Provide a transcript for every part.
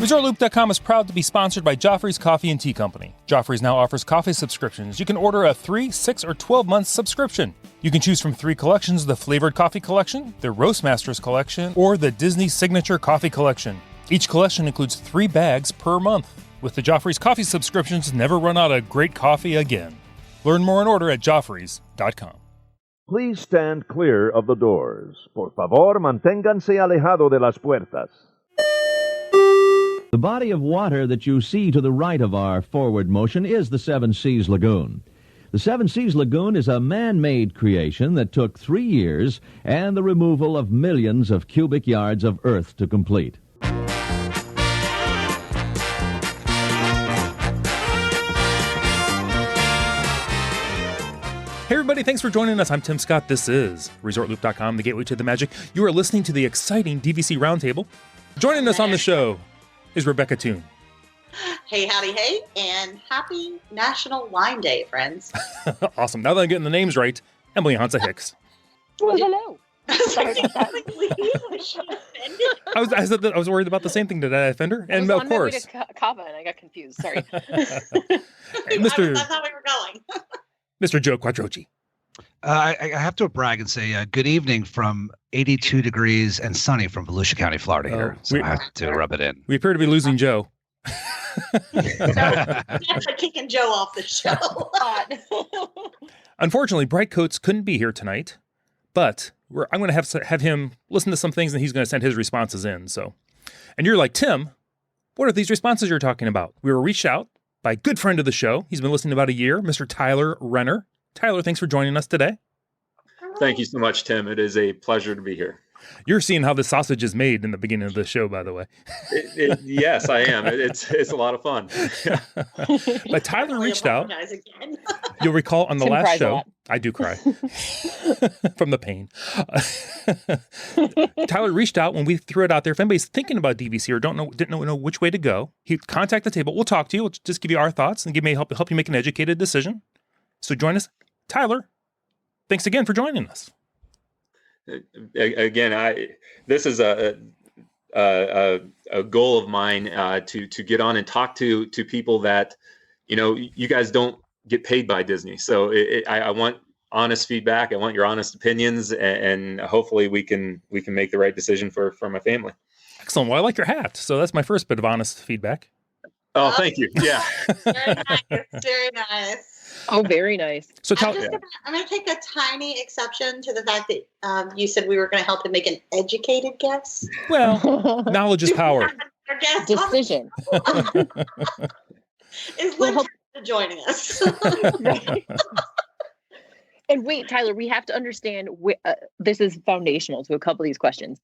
ResortLoop.com is proud to be sponsored by Joffrey's Coffee and Tea Company. Joffrey's now offers coffee subscriptions. You can order a 3, 6, or 12-month subscription. You can choose from 3 collections: the Flavored Coffee Collection, the Roastmasters Collection, or the Disney Signature Coffee Collection. Each collection includes 3 bags per month. With the Joffrey's Coffee subscriptions, never run out of great coffee again. Learn more and order at Joffreys.com. Please stand clear of the doors. Por favor, manténganse alejado de las puertas. The body of water that you see to the right of our forward motion is the Seven Seas Lagoon. The Seven Seas Lagoon is a man-made creation that took 3 years and the removal of millions of cubic yards of earth to complete. Hey everybody, thanks for joining us. I'm Tim Scott. This is ResortLoop.com, the gateway to the magic. You are listening to the exciting DVC Roundtable. Joining us on the show is Rebecca Toon. Hey, howdy, hey, and happy National Wine Day, friends. Awesome. Now that I'm getting the names right, Emily Hansa Hicks. Well, hello. I was worried about the same thing. Did I offend her? And of course, Kava, and I got confused. Sorry, That's how we were going. Mr. Joe Quattrochi. I have to brag and say good evening from 82 degrees and sunny from Volusia County, Florida here. So I have to rub it in. We appear to be losing Joe. That's like kicking Joe off the show. Unfortunately, Bright Coats couldn't be here tonight, but I'm going to have him listen to some things, and he's going to send his responses in. So, and you're like, Tim, what are these responses you're talking about? We were reached out by a good friend of the show. He's been listening about a year, Mr. Tyler Renner. Tyler, thanks for joining us today. Thank you so much, Tim. It is a pleasure to be here. You're seeing how the sausage is made in the beginning of the show, by the way. Yes, I am. It's a lot of fun. But Tyler reached out. You'll recall on the last show, I do cry from the pain. Tyler reached out when we threw it out there. If anybody's thinking about DVC or didn't know which way to go, he'd contact the table. We'll talk to you. We'll just give you our thoughts and help you make an educated decision. So join us. Tyler, thanks again for joining us. Again, this is a goal of mine to get on and talk to people that, you guys don't get paid by Disney. So I want honest feedback. I want your honest opinions, and hopefully we can make the right decision for my family. Excellent. Well, I like your hat. So that's my first bit of honest feedback. Oh, thank you. Yeah. Very nice. Very nice. Oh, very nice. So I'm going to take a tiny exception to the fact that you said we were going to help him make an educated guess. Well, knowledge is power. Decision. Is Lynn joining us? Right. And wait, Tyler, we have to understand, this is foundational to a couple of these questions.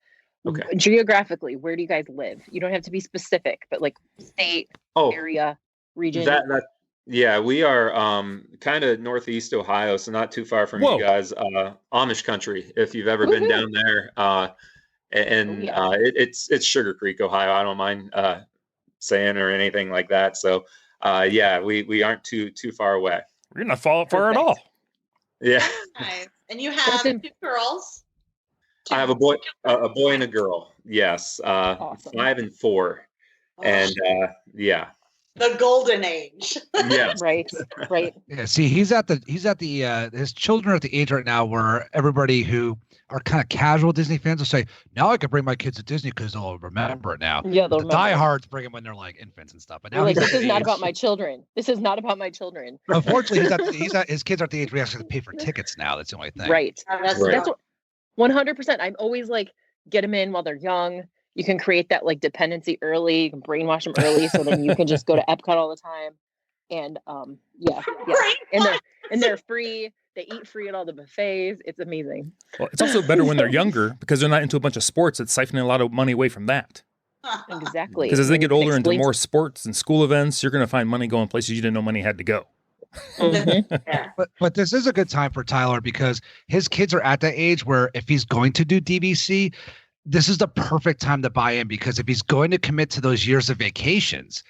Okay. Geographically, where do you guys live? You don't have to be specific, but like state, area, region. Yeah, we are kind of northeast Ohio, so not too far from you guys. Amish country, if you've ever been down there. It's Sugar Creek, Ohio. I don't mind saying or anything like that. So we aren't too far away. We're not far at all. Yeah. Nice. And you have 2 girls. I have a boy and a girl. Yes. Awesome. 5 and 4. And the golden age. Yeah. Right. Yeah. See, his children are at the age right now where everybody who are kind of casual Disney fans will say, now I can bring my kids to Disney because they'll remember it now. Yeah, the diehards bring them when they're like infants and stuff. But now this is not about my children. This is not about my children. Unfortunately, his kids are at the age where he has to pay for tickets now. That's the only thing. Right. That's what, 100%. I'm always like, get them in while they're young. You can create that like dependency early. You can brainwash them early, so then you can just go to Epcot all the time. And and they're free. They eat free at all the buffets. It's amazing. Well, it's also better when they're younger because they're not into a bunch of sports. It's siphoning a lot of money away from that. Exactly. Because as they get older into more sports and school events, you're going to find money going places you didn't know money had to go. Mm-hmm. But this is a good time for Tyler because his kids are at that age where if he's going to do DVC, this is the perfect time to buy in, because if he's going to commit to those years of vacations,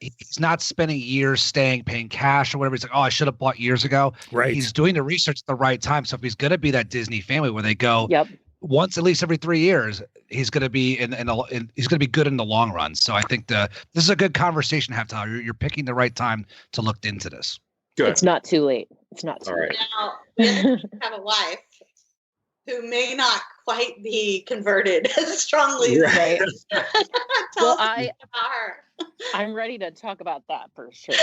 he's not spending years paying cash or whatever. He's like, oh, I should have bought years ago. Right. He's doing the research at the right time. So if he's going to be that Disney family where they go, once at least every 3 years, he's going to be he's going to be good in the long run. So I think this is a good conversation to have, Tyler. You're picking the right time to look into this. Good. It's not too late. It's not too late. Now, you have a wife who may not quite be converted as strongly as Right. Tell Well, us about her. I'm ready to talk about that for sure.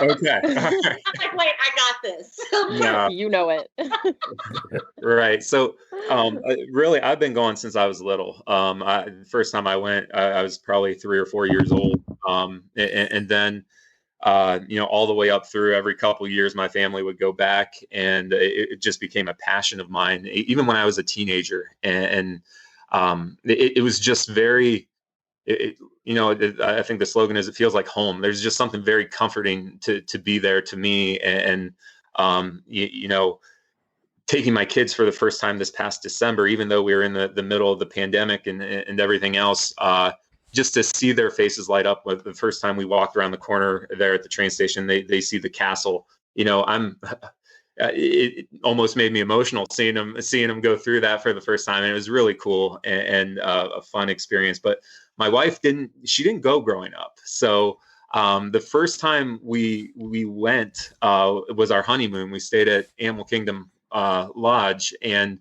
Okay. I'm like, wait, I got this. Yeah. You know it. Right. So, really, I've been going since I was little. The first time I went, I was probably 3 or 4 years old. And then, all the way up through every couple of years, my family would go back, and it just became a passion of mine, even when I was a teenager. And it was just very, I think the slogan is, it feels like home. There's just something very comforting to be there to me. And taking my kids for the first time this past December, even though we were in the middle of the pandemic and everything else, just to see their faces light up with the first time we walked around the corner there at the train station, they see the castle. It almost made me emotional seeing them go through that for the first time. And it was really cool and a fun experience. But my wife didn't go growing up. So the first time we went was our honeymoon. We stayed at Animal Kingdom Lodge, and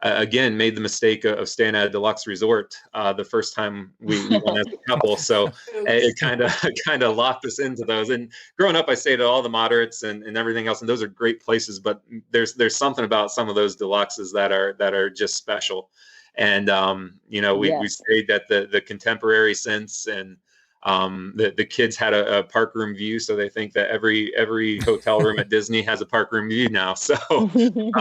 again made the mistake of staying at a deluxe resort the first time we went as a couple. So it kind of locked us into those. And growing up, I stayed at all the moderates and everything else, and those are great places. But there's something about some of those deluxes that are just special. And we stayed at the Contemporary since, and the kids had a park room view, so they think that every hotel room at Disney has a park room view now. So and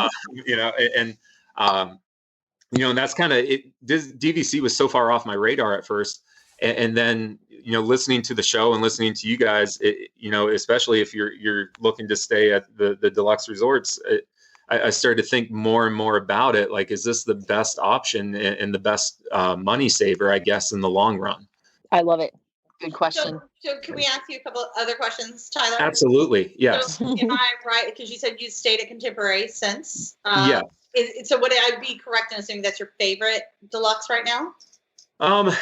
that's kind of it. DVC was so far off my radar at first, and then listening to the show and listening to you guys, especially if you're looking to stay at the deluxe resorts, I started to think more and more about it. Like, is this the best option and the best money saver, I guess, in the long run? I love it. Good question. So can we ask you a couple other questions, Tyler? Absolutely. Yes. So am I right? Because you said you stayed at Contemporary since. Yeah. So would I be correct in assuming that's your favorite deluxe right now?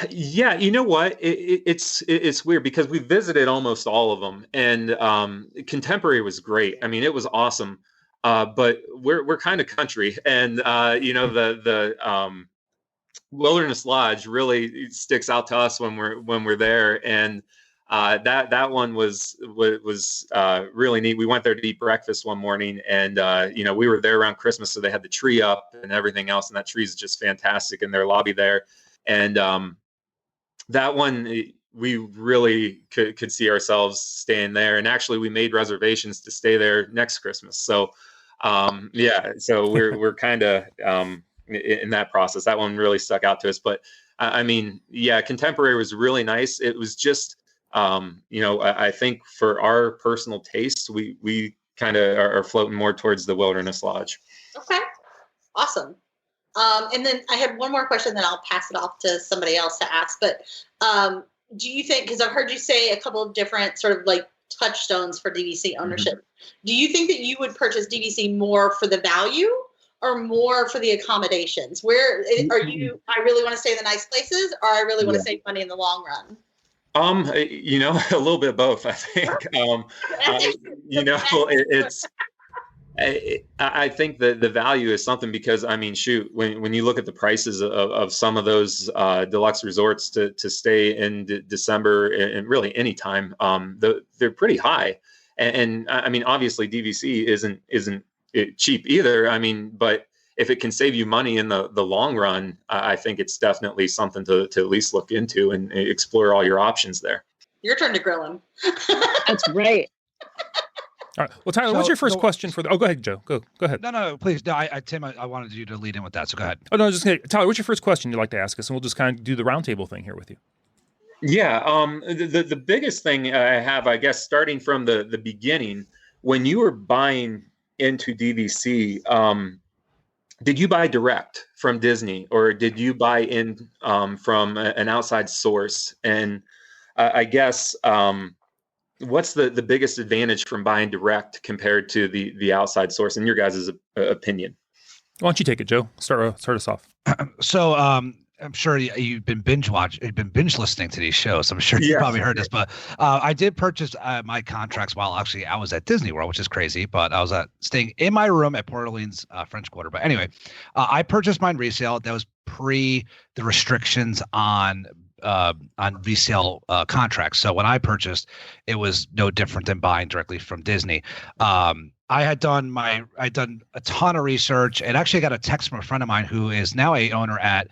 Yeah, you know what? It's weird because we visited almost all of them, and Contemporary was great. I mean, it was awesome. But we're kind of country, and the Wilderness Lodge really sticks out to us when we're there, and that one was really neat. We went there to eat breakfast one morning, and we were there around Christmas, so they had the tree up and everything else, and that tree is just fantastic in their lobby there. And that one we really could see ourselves staying there, and actually we made reservations to stay there next Christmas. So so we're kind of in that process. That one really stuck out to us. But I mean, Contemporary was really nice. It was just I think for our personal tastes, we kind of are floating more towards the Wilderness Lodge. Okay, awesome. And then I had one more question, then I'll pass it off to somebody else to ask. But do you think, because I've heard you say a couple of different sort of like touchstones for DVC ownership, do you think that you would purchase DVC more for the value or more for the accommodations? Where are you? I really want to stay in the nice places, or I really want to save money in the long run? A little bit of both, I think. I think that the value is something, because I mean, shoot, when you look at the prices of some of those deluxe resorts to stay in December and really any time, they're pretty high. And I mean, obviously DVC isn't cheap either. I mean, but if it can save you money in the long run, I think it's definitely something to at least look into and explore all your options there. Your turn to grill him. That's right. All right. Well, Tyler, what's your first question for go ahead, Joe. Go ahead. No, please. No, Tim, I wanted you to lead in with that, so go ahead. Oh, no, just kidding. Tyler, what's your first question you'd like to ask us? And we'll just kind of do the roundtable thing here with you. Yeah. The biggest thing I have, I guess, starting from the beginning, when you were buying into DVC, did you buy direct from Disney, or did you buy in from an outside source? And I guess what's the biggest advantage from buying direct compared to the outside source, in your guys' opinion? Why don't you take it, Joe? Start us off. So I'm sure you've been binge listening to these shows. I'm sure you probably heard this, but I did purchase my contracts while actually I was at Disney World, which is crazy. But I was staying in my room at Port Orleans French Quarter. But anyway, I purchased mine resale. That was pre the restrictions on resale contracts. So when I purchased, it was no different than buying directly from Disney. I'd done a ton of research, and actually got a text from a friend of mine who is now a owner at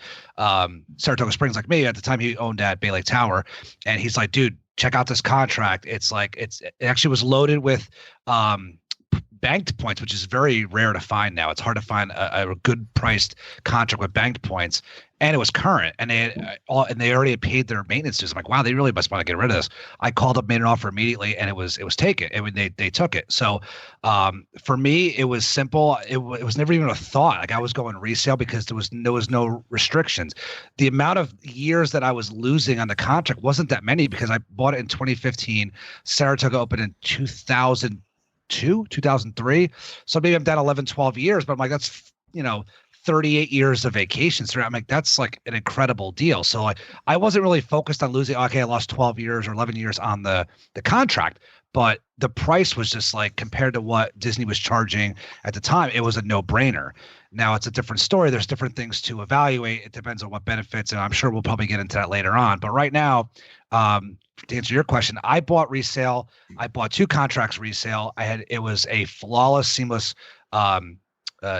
Saratoga Springs, like me. At the time, he owned at Bay Lake Tower, and he's like, "Dude, check out this contract. It actually was loaded with banked points, which is very rare to find now. It's hard to find a good priced contract with banked points, and it was current, and they already had paid their maintenance dues. I'm like, wow, they really must want to get rid of this. I called up, made an offer immediately, and it was taken. I mean, they took it. So for me, it was simple. It was never even a thought. Like, I was going resale because there was no restrictions. The amount of years that I was losing on the contract wasn't that many, because I bought it in 2015. Saratoga opened in 2003. So maybe I'm down 11, 12 years, but I'm like, that's, 38 years of vacations throughout. I'm like, that's like an incredible deal. So I wasn't really focused on losing, okay, I lost 12 years or 11 years on the contract, but the price was just like, compared to what Disney was charging at the time, it was a no-brainer. Now it's a different story. There's different things to evaluate. It depends on what benefits, and I'm sure we'll probably get into that later on. But right now, to answer your question, I bought resale. I bought 2 contracts resale. It was a flawless, seamless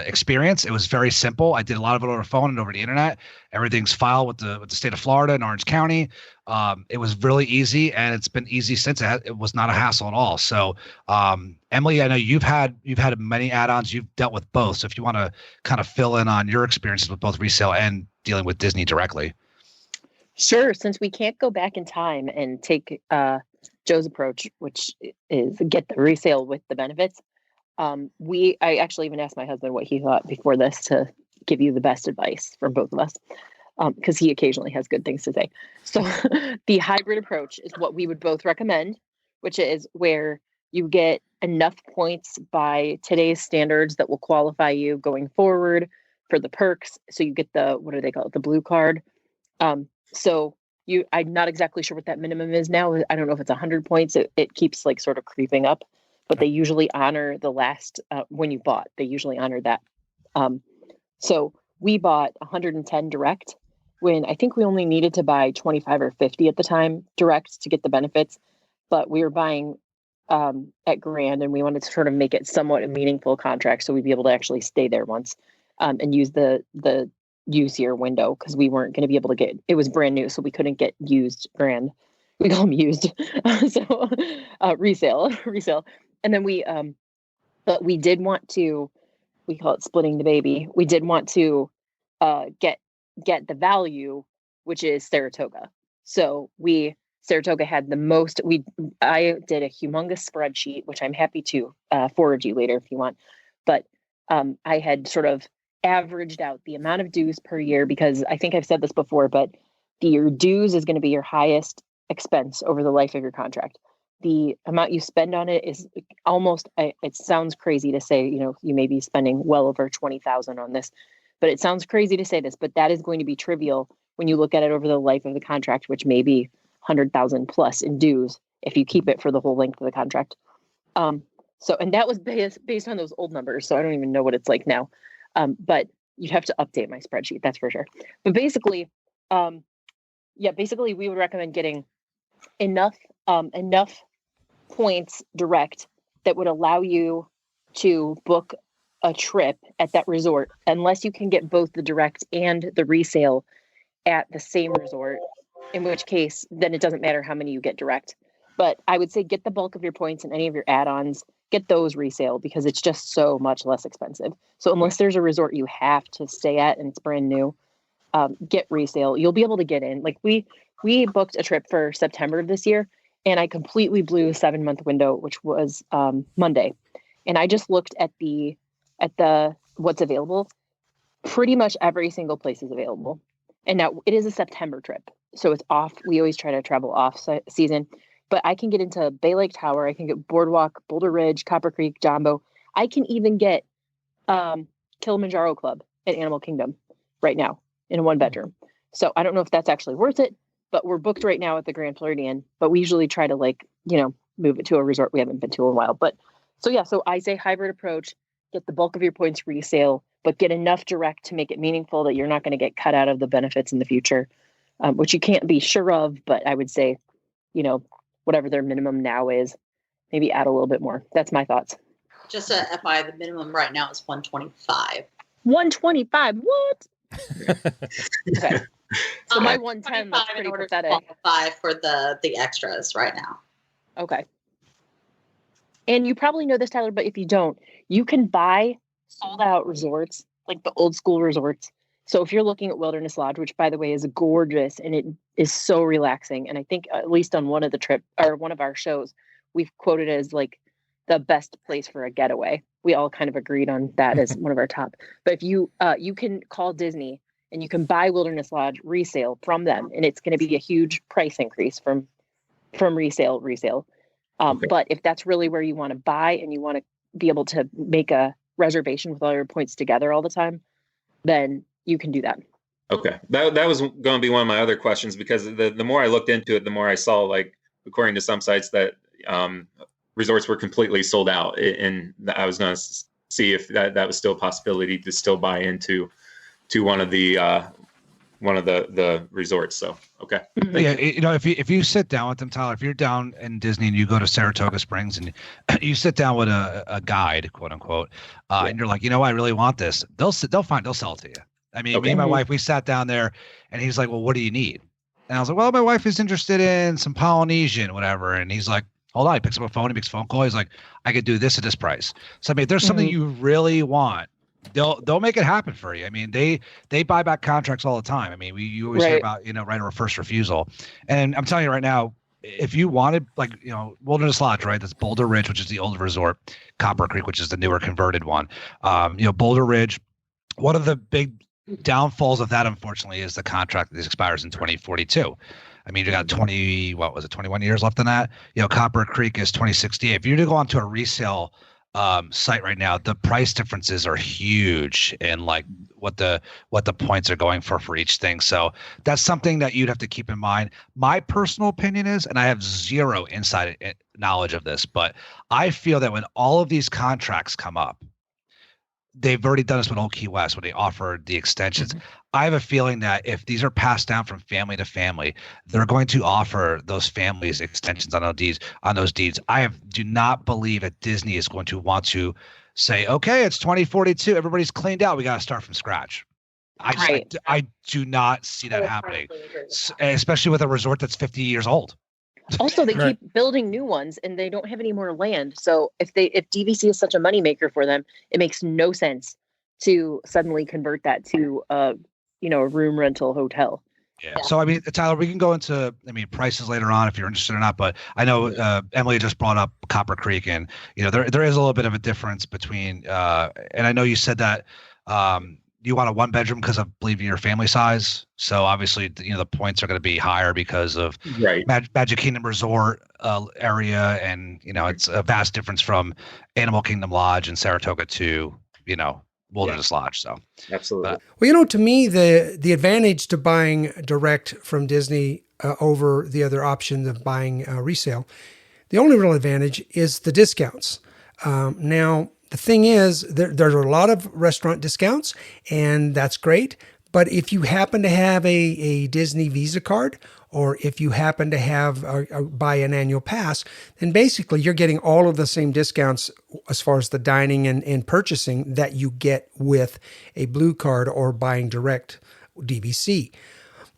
experience. It was very simple. I did a lot of it over the phone and over the internet. Everything's filed with the state of Florida and Orange County. It was really easy, and it's been easy since. It was not a hassle at all. So, Emily, I know you've had many add-ons. You've dealt with both. So if you want to kind of fill in on your experiences with both resale and dealing with Disney directly. Sure. Since we can't go back in time and take Joe's approach, which is get the resale with the benefits, I actually even asked my husband what he thought before this to give you the best advice from both of us, because he occasionally has good things to say. So the hybrid approach is what we would both recommend, which is where you get enough points by today's standards that will qualify you going forward for the perks. So you get what do they call it? The blue card. So I'm not exactly sure what that minimum is now. I don't know if it's 100 points. It keeps like sort of creeping up, but they usually honor the last, when you bought, they usually honor that. So we bought 110 direct when I think we only needed to buy 25 or 50 at the time direct to get the benefits, but we were buying at Grand, and we wanted to sort of make it somewhat a meaningful contract so we'd be able to actually stay there once and use the use year window, because we weren't going to be able to get, it was brand new, so we couldn't get used Grand. We call them used. So resale. And then but we did want to, we call it splitting the baby. We did want to get the value, which is Saratoga. So Saratoga had the most, I did a humongous spreadsheet, which I'm happy to forward you later if you want. But I had sort of averaged out the amount of dues per year, because I think I've said this before, but your dues is going to be your highest expense over the life of your contract. The amount you spend on it is almost, it sounds crazy to say, you may be spending well over 20,000 on this, but it sounds crazy to say this, but that is going to be trivial when you look at it over the life of the contract, which may be 100,000 plus in dues if you keep it for the whole length of the contract. So, and that was based on those old numbers. So I don't even know what it's like now. But you'd have to update my spreadsheet, that's for sure. But basically, we would recommend getting enough points direct that would allow you to book a trip at that resort, unless you can get both the direct and the resale at the same resort, in which case then it doesn't matter how many you get direct. But I would say get the bulk of your points and any of your add-ons, get those resale, because it's just so much less expensive. So unless there's a resort you have to stay at and it's brand new, get resale. You'll be able to get in. Like we booked a trip for September of this year, and I completely blew a 7-month window, which was Monday. And I just looked at the what's available. Pretty much every single place is available. And now it is a September trip, so it's off. We always try to travel off season. But I can get into Bay Lake Tower. I can get Boardwalk, Boulder Ridge, Copper Creek, Jumbo. I can even get Kilimanjaro Club at Animal Kingdom right now in a 1-bedroom. So I don't know if that's actually worth it, but we're booked right now at the Grand Floridian, but we usually try to move it to a resort we haven't been to in a while. But so I say hybrid approach, get the bulk of your points resale, but get enough direct to make it meaningful that you're not going to get cut out of the benefits in the future, which you can't be sure of. But I would say, whatever their minimum now is, maybe add a little bit more. That's my thoughts. Just a FYI, the minimum right now is 125. 125? What? Okay. So my 110 125 looks pretty in order pathetic. to qualify for the extras right now. Okay. And you probably know this, Tyler, but if you don't, you can buy sold out resorts, like the old school resorts. So if you're looking at Wilderness Lodge, which by the way is gorgeous and it is so relaxing, and I think at least on one of our shows, we've quoted it as like the best place for a getaway. We all kind of agreed on that as one of our top. But if you can call Disney and you can buy Wilderness Lodge resale from them, and it's going to be a huge price increase from resale. Okay. But if that's really where you want to buy and you want to be able to make a reservation with all your points together all the time, then you can do that. Okay. That was going to be one of my other questions, because the more I looked into it, the more I saw, like, according to some sites, that resorts were completely sold out. And I was going to see if that was still a possibility to still buy into one of the resorts. So, okay. Yeah. If you sit down with them, Tyler, if you're down in Disney and you go to Saratoga Springs and you sit down with a guide, quote unquote, and you're like, I really want this. They'll sell it to you. I mean, me and my wife, we sat down there and he's like, well, what do you need? And I was like, well, my wife is interested in some Polynesian, whatever. And he's like, hold on. He picks up a phone. He makes a phone call. He's like, I could do this at this price. So, I mean, if there's something you really want, they'll make it happen for you. I mean, they buy back contracts all the time. I mean, you always hear about, right of first refusal. And I'm telling you right now, if you wanted, like, Wilderness Lodge, right? That's Boulder Ridge, which is the old resort, Copper Creek, which is the newer converted one. Boulder Ridge, one of the big downfalls of that, unfortunately, is the contract that expires in 2042. I mean, you got 21 years left on that. Copper Creek is 2068. If you were to go onto a resale site right now, the price differences are huge in like what the points are going for each thing. So that's something that you'd have to keep in mind. My personal opinion is, and I have zero inside knowledge of this, but I feel that when all of these contracts come up, they've already done this with Old Key West when they offered the extensions. I have a feeling that if these are passed down from family to family, they're going to offer those families extensions on those deeds. I do not believe that Disney is going to want to say, okay, it's 2042, everybody's cleaned out, we got to start from scratch. I do not see that happening, especially with a resort that's 50 years old. Also, they keep building new ones and they don't have any more land. So if DVC is such a moneymaker for them, it makes no sense to suddenly convert that to a room rental hotel. Yeah. So, I mean, Tyler, we can go into, prices later on if you're interested or not, but I know Emily just brought up Copper Creek, and, there is a little bit of a difference between, and I know you said that you want a 1-bedroom because of, believe, your family size. So obviously, the points are going to be higher because of Magic Kingdom Resort area, and it's a vast difference from Animal Kingdom Lodge and Saratoga to Wilderness Lodge. So absolutely. Well, to me, the advantage to buying direct from Disney over the other option of buying resale, the only real advantage is the discounts. Now, the thing is, there's a lot of restaurant discounts, and that's great. But if you happen to have a Disney Visa card, or if you happen to have buy an annual pass, then basically you're getting all of the same discounts as far as the dining and purchasing that you get with a Blue Card or buying direct DVC.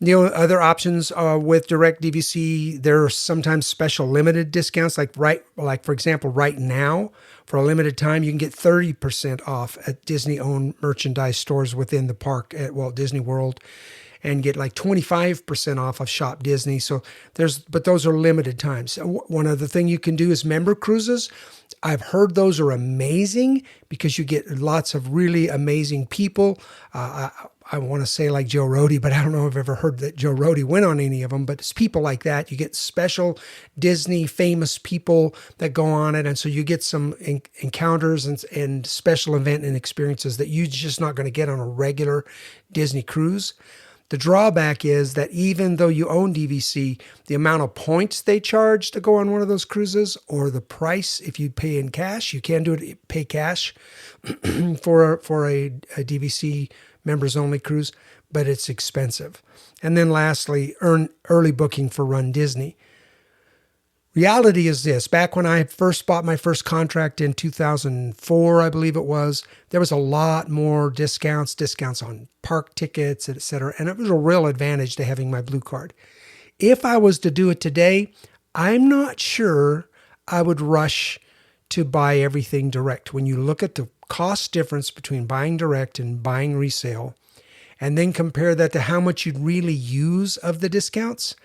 Other options with direct DVC, there are sometimes special limited discounts, like for example, right now, for a limited time, you can get 30% off at Disney-owned merchandise stores within the park at Walt Disney World, and get like 25% off of Shop Disney. So but those are limited times. One other thing you can do is member cruises. I've heard those are amazing because you get lots of really amazing people. I want to say like Joe Rohde, but I don't know if I've ever heard that Joe Rohde went on any of them, but it's people like that. You get special Disney famous people that go on it. And so you get some encounters and special event and experiences that you're just not going to get on a regular Disney cruise. The drawback is that even though you own DVC, the amount of points they charge to go on one of those cruises, or the price, if you pay in cash, you can do it, pay cash for a DVC members only cruise, but it's expensive. And then lastly, early booking for Run Disney. Reality is this: back when I first bought my first contract in 2004, I believe it was, there was a lot more discounts on park tickets, etc. And it was a real advantage to having my Blue Card. If I was to do it today, I'm not sure I would rush to buy everything direct. When you look at the cost difference between buying direct and buying resale, and then compare that to how much you'd really use of the discounts,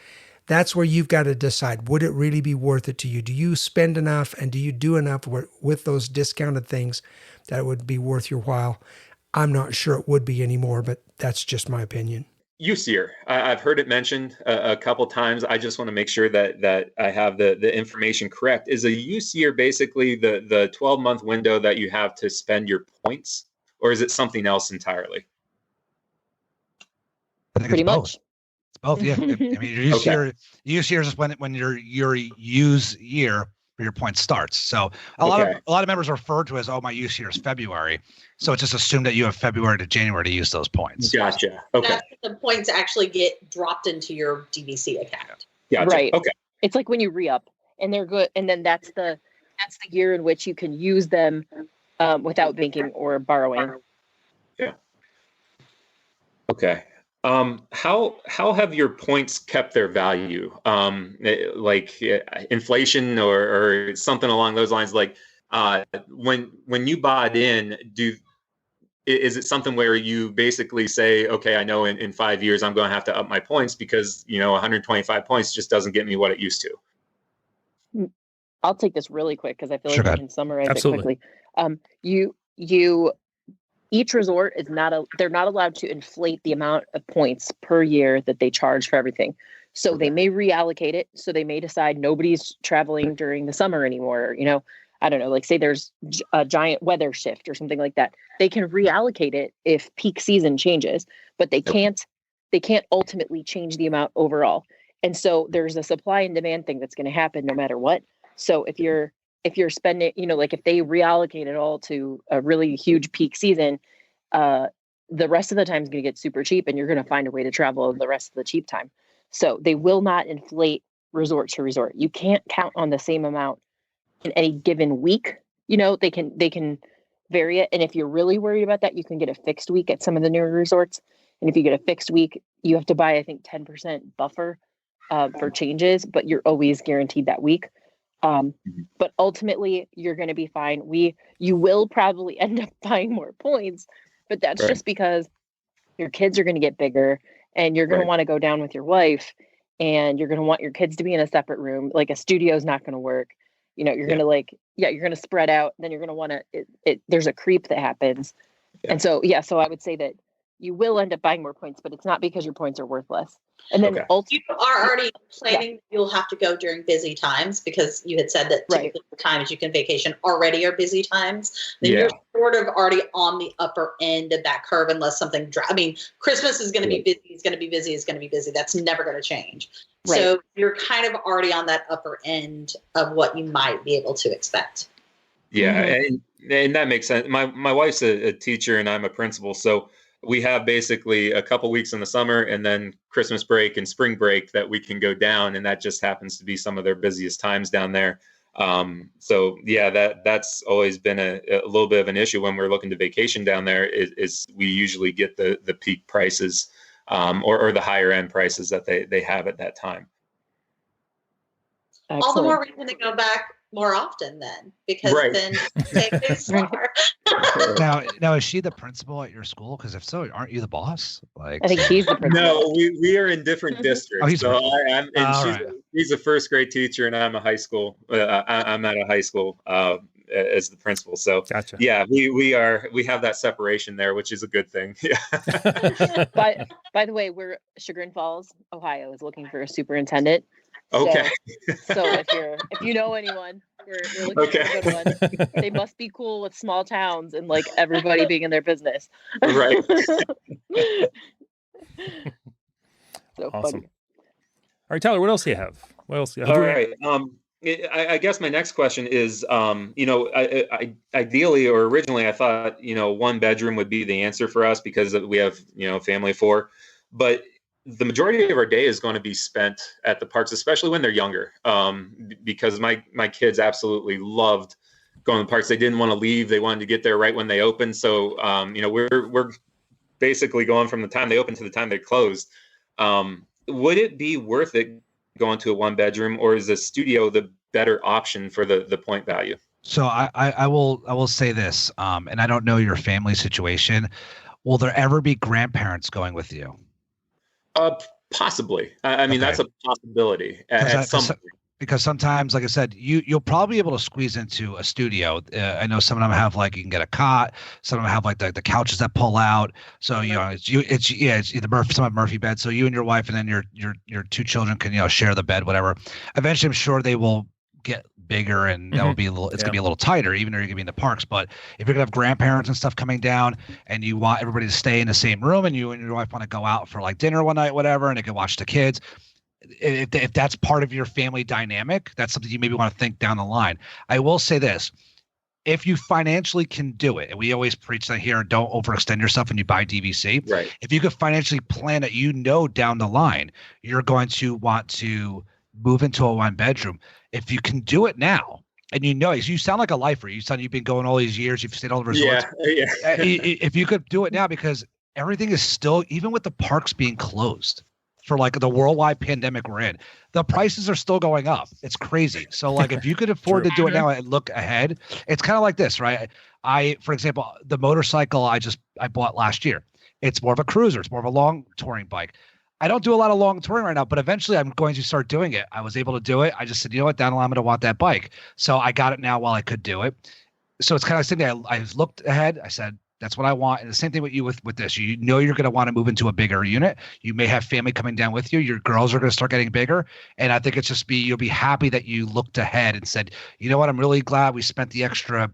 that's where you've got to decide, would it really be worth it to you? Do you spend enough and do you do enough with those discounted things that it would be worth your while? I'm not sure it would be anymore, but that's just my opinion. Use year. I've heard it mentioned a couple times. I just want to make sure that I have the information correct. Is a use year basically the 12-month window that you have to spend your points, or is it something else entirely? I think Pretty it's both. much. It's both. Yeah. I mean, your use year is when your use year for your points starts. So a lot of members refer to as, my use year is February. So it's just assumed that you have February to January to use those points. Gotcha. Okay. That's when the points actually get dropped into your DVC account. Gotcha. Right. Okay. It's like when you re-up and they're good, and then that's the year in which you can use them without banking or borrowing. Yeah. Okay. How have your points kept their value? Like inflation or something along those lines? Like when you bought in, is it something where you basically say, okay, I know in 5 years I'm going to have to up my points because 125 points just doesn't get me what it used to? I'll take this really quick because I feel like I can summarize Absolutely. it quickly. Each resort is they're not allowed to inflate the amount of points per year that they charge for everything. So they may reallocate it. So they may decide nobody's traveling during the summer anymore. I don't know, like say there's a giant weather shift or something like that. They can reallocate it if peak season changes, but they can't ultimately change the amount overall. And so there's a supply and demand thing that's going to happen no matter what. So if you're spending, like if they reallocate it all to a really huge peak season, the rest of the time is going to get super cheap and you're going to find a way to travel the rest of the cheap time. So they will not inflate resort to resort. You can't count on the same amount in any given week. They can vary it. And if you're really worried about that, you can get a fixed week at some of the newer resorts. And if you get a fixed week, you have to buy, I think, 10% buffer for changes, but you're always guaranteed that week. But ultimately you're going to be fine. You will probably end up buying more points, but that's just because your kids are going to get bigger and you're going to want to go down with your wife and you're going to want your kids to be in a separate room. Like a studio is not going to work. You're going to you're going to spread out. Then you're going to want to, there's a creep that happens. Yeah. And so I would say that you will end up buying more points, but it's not because your points are worthless. And then you are already planning, you'll have to go during busy times because you had said that typically the times you can vacation already are busy times. Then you're sort of already on the upper end of that curve unless something, Christmas is going to be busy, it's going to be busy, it's going to be busy. That's never going to change. Right. So you're kind of already on that upper end of what you might be able to expect. Yeah. Mm-hmm. And that makes sense. My wife's a teacher and I'm a principal. So we have basically a couple weeks in the summer and then Christmas break and spring break that we can go down. And that just happens to be some of their busiest times down there. So that's always been a little bit of an issue when we're looking to vacation down there is we usually get the peak prices, or the higher end prices that they have at that time. Excellent. All the more reason to go back more often then, because then take it slower. Now is she the principal at your school? Because if so, aren't you the boss? I think he's the principal. No, we are in different districts. She's a first grade teacher, and I'm a high school. I'm at a high school, as the principal. So Gotcha. yeah, we have that separation there, which is a good thing. Yeah. By the way, we're Chagrin Falls, Ohio is looking for a superintendent. Okay. So if you know anyone, we're looking for a good one. They must be cool with small towns and like everybody being in their business. Right. So Awesome. funny. All right, Tyler, what else do you have? What else? All right. I guess my next question is, I ideally or originally I thought, 1 bedroom would be the answer for us because we have, family of 4, but the majority of our day is going to be spent at the parks, especially when they're younger. Because my kids absolutely loved going to the parks. They didn't want to leave. They wanted to get there right when they opened. So, we're basically going from the time they open to the time they close. Would it be worth it going to a 1 bedroom, or is a studio the better option for the point value? So I will say this, and I don't know your family situation. Will there ever be grandparents going with you? Possibly. I mean, that's a possibility at some point. Because sometimes, like I said, you'll probably be able to squeeze into a studio. I know some of them have like, you can get a cot. Some of them have like the couches that pull out. So it's either some have Murphy beds. So you and your wife, and then your 2 children can share the bed, whatever. Eventually, I'm sure they will get bigger, and that will be it's gonna be a little tighter, even though you're gonna be in the parks. But if you're gonna have grandparents and stuff coming down, and you want everybody to stay in the same room, and you and your wife want to go out for like dinner one night, whatever, and they can watch the kids. If that's part of your family dynamic, that's something you maybe want to think down the line. I will say this. If you financially can do it, and we always preach that here, don't overextend yourself when you buy DVC. Right. If you could financially plan it, down the line, you're going to want to move into a 1 bedroom. If you can do it now, and you sound like a lifer. You've been going all these years. You've stayed all the resorts. Yeah. If you could do it now, because everything is still, even with the parks being closed for like the worldwide pandemic we're in, the prices are still going up. It's crazy. So like, if you could afford to do it now and look ahead, it's kind of like this, right? For example, the motorcycle I bought last year, it's more of a cruiser. It's more of a long touring bike. I don't do a lot of long touring right now, but eventually I'm going to start doing it. I was able to do it. I just said, you know what, down the line, I'm going to want that bike. So I got it now while I could do it. So it's kind of the same thing. I looked ahead. I said, that's what I want. And the same thing with you with this. You're going to want to move into a bigger unit. You may have family coming down with you. Your girls are going to start getting bigger. And I think you'll be happy that you looked ahead and said, you know what, I'm really glad we spent the extra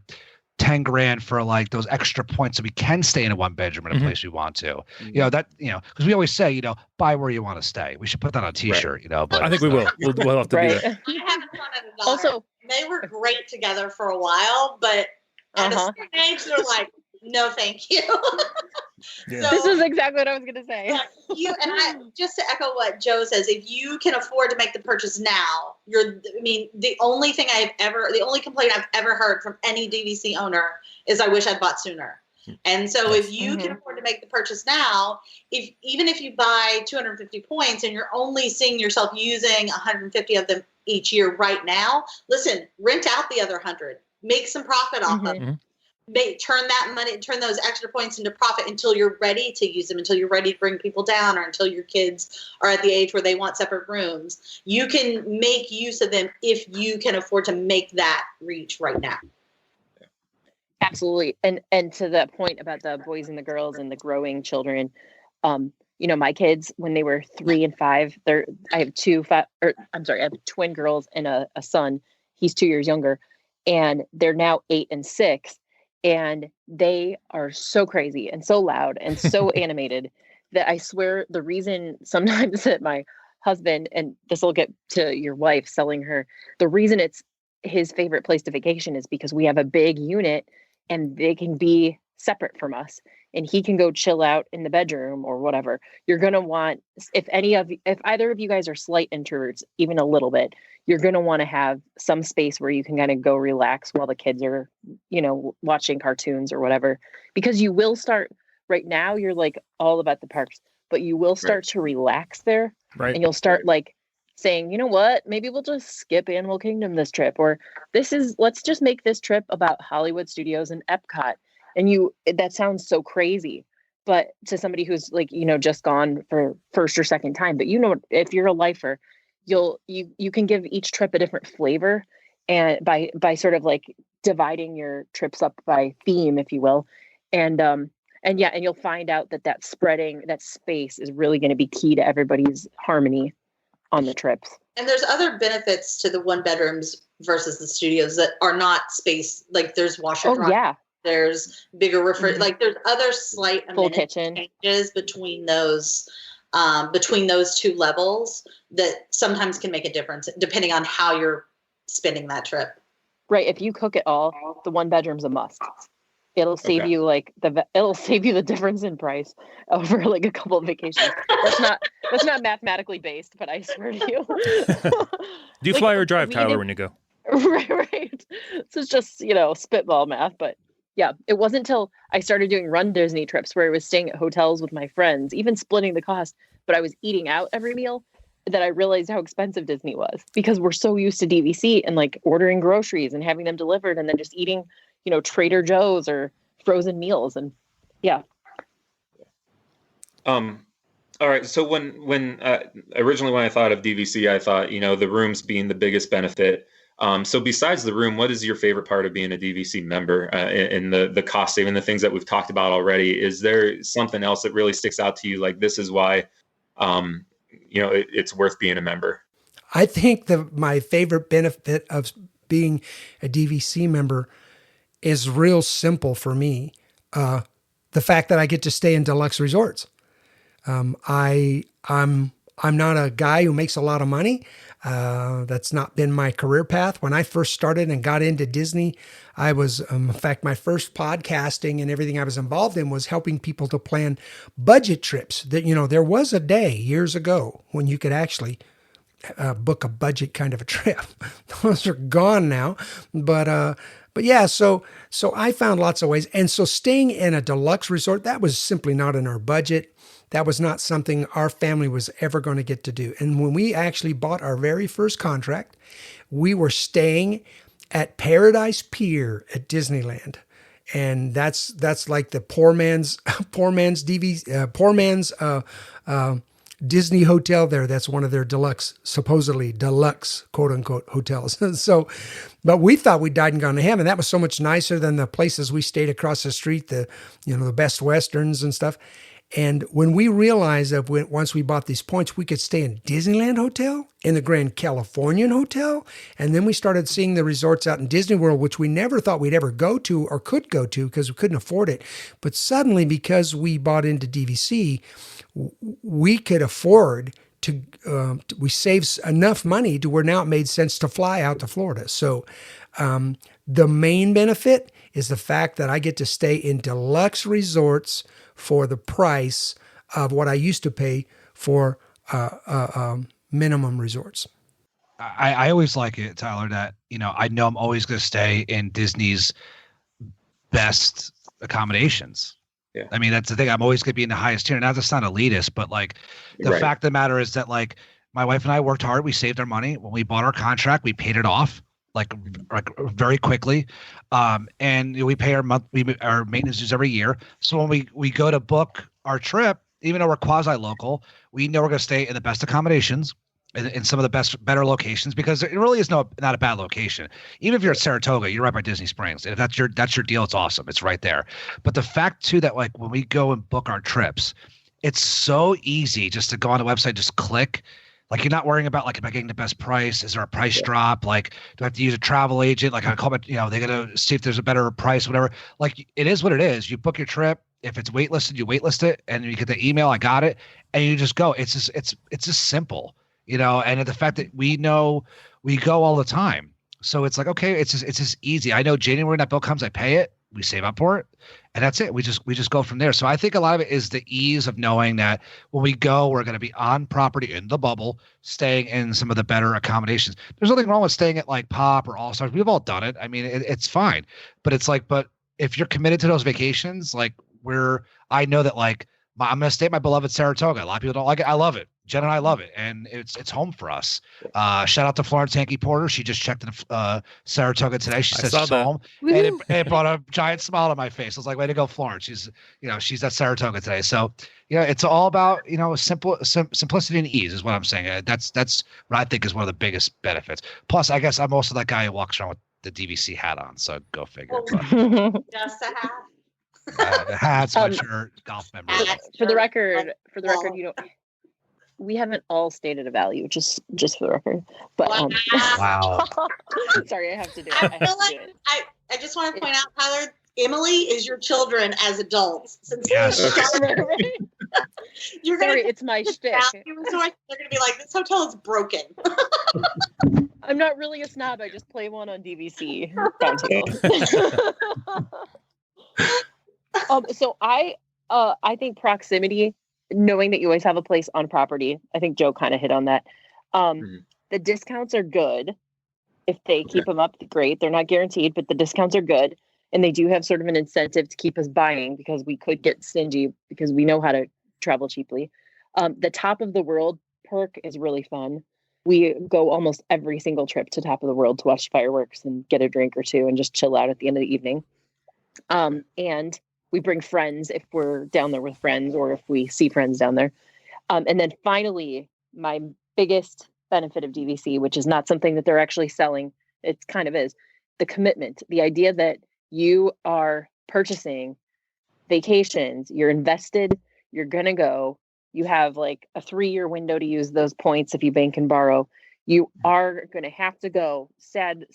$10,000 for like those extra points so we can stay in a 1 bedroom in a place we want to. Because we always say, buy where you want to stay. We should put that on a t-shirt, but I think we will. We'll have to do that. I haven't done it at all. Also, they were great together for a while, but at a certain age, they're like, no, thank you. So, this is exactly what I was going to say. Just to echo what Joe says, if you can afford to make the purchase now, the only complaint I've ever heard from any DVC owner is I wish I'd bought sooner. And so if you can afford to make the purchase now, even if you buy 250 points and you're only seeing yourself using 150 of them each year right now, listen, rent out the other 100, make some profit off of it. Turn those extra points into profit until you're ready to use them, until you're ready to bring people down, or until your kids are at the age where they want separate rooms. You can make use of them if you can afford to make that reach right now. Absolutely. And to that point about the boys and the girls and the growing children, my kids, when they were 3 and 5, I have twin girls and a son. He's 2 years younger, and they're now 8 and 6. And they are so crazy and so loud and so animated that I swear the reason sometimes that my husband, and this will get to your wife selling her, the reason it's his favorite place to vacation is because we have a big unit and they can be separate from us and he can go chill out in the bedroom or whatever. You're going to want, if either of you guys are slight introverts, even a little bit, you're going to want to have some space where you can kind of go relax while the kids are, watching cartoons or whatever, because you will start right now. You're like all about the parks, but you will start to relax there. Right. And you'll start like saying, you know what, maybe we'll just skip Animal Kingdom this trip, or let's just make this trip about Hollywood Studios and Epcot. And that sounds so crazy, but to somebody who's like, just gone for first or second time, but if you're a lifer, you can give each trip a different flavor. and by sort of like dividing your trips up by theme, if you will. And you'll find out that spreading that space is really going to be key to everybody's harmony on the trips. And there's other benefits to the one bedrooms versus the studios that are not space. Like there's washer dryer. Yeah. There's bigger like there's other slight full kitchen changes between those two levels that sometimes can make a difference depending on how you're spending that trip. Right. If you cook it all, the one bedroom's a must. It'll save you it'll save you the difference in price over like a couple of vacations. That's not mathematically based, but I swear to you. Do you fly or drive, Tyler, when you go? Right. So it's just, spitball math, but yeah, it wasn't until I started doing Run Disney trips where I was staying at hotels with my friends, even splitting the cost, but I was eating out every meal, that I realized how expensive Disney was, because we're so used to DVC and like ordering groceries and having them delivered and then just eating, Trader Joe's or frozen meals. And yeah. All right. So when originally when I thought of DVC, I thought, the rooms being the biggest benefit. So besides the room, what is your favorite part of being a DVC member in the cost saving, the things that we've talked about already? Is there something else that really sticks out to you? Like, this is why, it's worth being a member. I think my favorite benefit of being a DVC member is real simple for me. The fact that I get to stay in deluxe resorts. I'm not a guy who makes a lot of money. That's not been my career path. When I first started and got into Disney, I was, in fact, my first podcasting and everything I was involved in was helping people to plan budget trips. That, there was a day years ago when you could actually book a budget kind of a trip. Those are gone now. But yeah, so I found lots of ways. And so staying in a deluxe resort, that was simply not in our budget. That was not something our family was ever going to get to do. And when we actually bought our very first contract, we were staying at Paradise Pier at Disneyland. And that's like the poor man's Disney hotel there. That's one of their supposedly deluxe, quote unquote, hotels. But we thought we died and gone to heaven. That was so much nicer than the places we stayed across the street, the Best Westerns and stuff. And when we realized that once we bought these points, we could stay in Disneyland Hotel, in the Grand Californian Hotel, and then we started seeing the resorts out in Disney World, which we never thought we'd ever go to or could go to because we couldn't afford it. But suddenly, because we bought into DVC, we could afford to, we saved enough money to where now it made sense to fly out to Florida. So the main benefit is the fact that I get to stay in deluxe resorts for the price of what I used to pay for minimum resorts. I always like it, Tyler, that, I know I'm always going to stay in Disney's best accommodations. Yeah. I mean, that's the thing. I'm always going to be in the highest tier. Now, that's not elitist, but like the Right. fact of the matter is that like my wife and I worked hard. We saved our money. When we bought our contract, we paid it off like very quickly. And we pay our maintenance dues every year. So when we go to book our trip, even though we're quasi local, we know we're going to stay in the best accommodations in some of the better locations, because it really is not a bad location. Even if you're at Saratoga, you're right by Disney Springs. And if that's your deal, it's awesome. It's right there. But the fact too, that like when we go and book our trips, it's so easy just to go on the website, just click. Like, you're not worrying about like, am I getting the best price? Is there a price drop? Like, do I have to use a travel agent? Like, I call it, they're going to see if there's a better price, whatever. Like, it is what it is. You book your trip. If it's waitlisted, you waitlist it, and you get the email, I got it, and you just go. It's just simple, and the fact that we know we go all the time. So it's like, okay, it's just easy. I know January when that bill comes, I pay it, we save up for it, and that's it. We just go from there. So I think a lot of it is the ease of knowing that when we go, we're going to be on property in the bubble, staying in some of the better accommodations. There's nothing wrong with staying at like Pop or All Stars. We've all done it. I mean, it's fine. But it's like, but if you're committed to those vacations, like I know that like I'm going to stay at my beloved Saratoga. A lot of people don't like it. I love it. Jen and I love it, and it's home for us. Shout out to Florence Hankey Porter. She just checked in Saratoga today. She says she's home, and it brought a giant smile to my face. I was like, "Way to go, Florence!" She's at Saratoga today. So it's all about simplicity and ease is what I'm saying. That's what I think is one of the biggest benefits. Plus, I guess I'm also that guy who walks around with the DVC hat on. So go figure. Just a hat. Hat, sweatshirt, golf membership. For the record, we haven't all stated a value, just for the record. But wow. Sorry, I have to do it. I just want to point out, Tyler, Emily is your children as adults. Since you're gonna it's my shtick. They're gonna be like, this hotel is broken. I'm not really a snob. I just play one on DVC. So I think proximity, knowing that you always have a place on property. I think Joe kind of hit on that. The discounts are good. If they keep them up, great. They're not guaranteed, but the discounts are good. And they do have sort of an incentive to keep us buying because we could get stingy because we know how to travel cheaply. The top of the world perk is really fun. We go almost every single trip to top of the world to watch fireworks and get a drink or two and just chill out at the end of the evening. And we bring friends if we're down there with friends or if we see friends down there. And then finally, my biggest benefit of DVC, which is not something that they're actually selling, it kind of is, the commitment, the idea that you are purchasing vacations, you're invested, you're going to go, you have like a 3-year window to use those points if you bank and borrow. You are going to have to go, sad,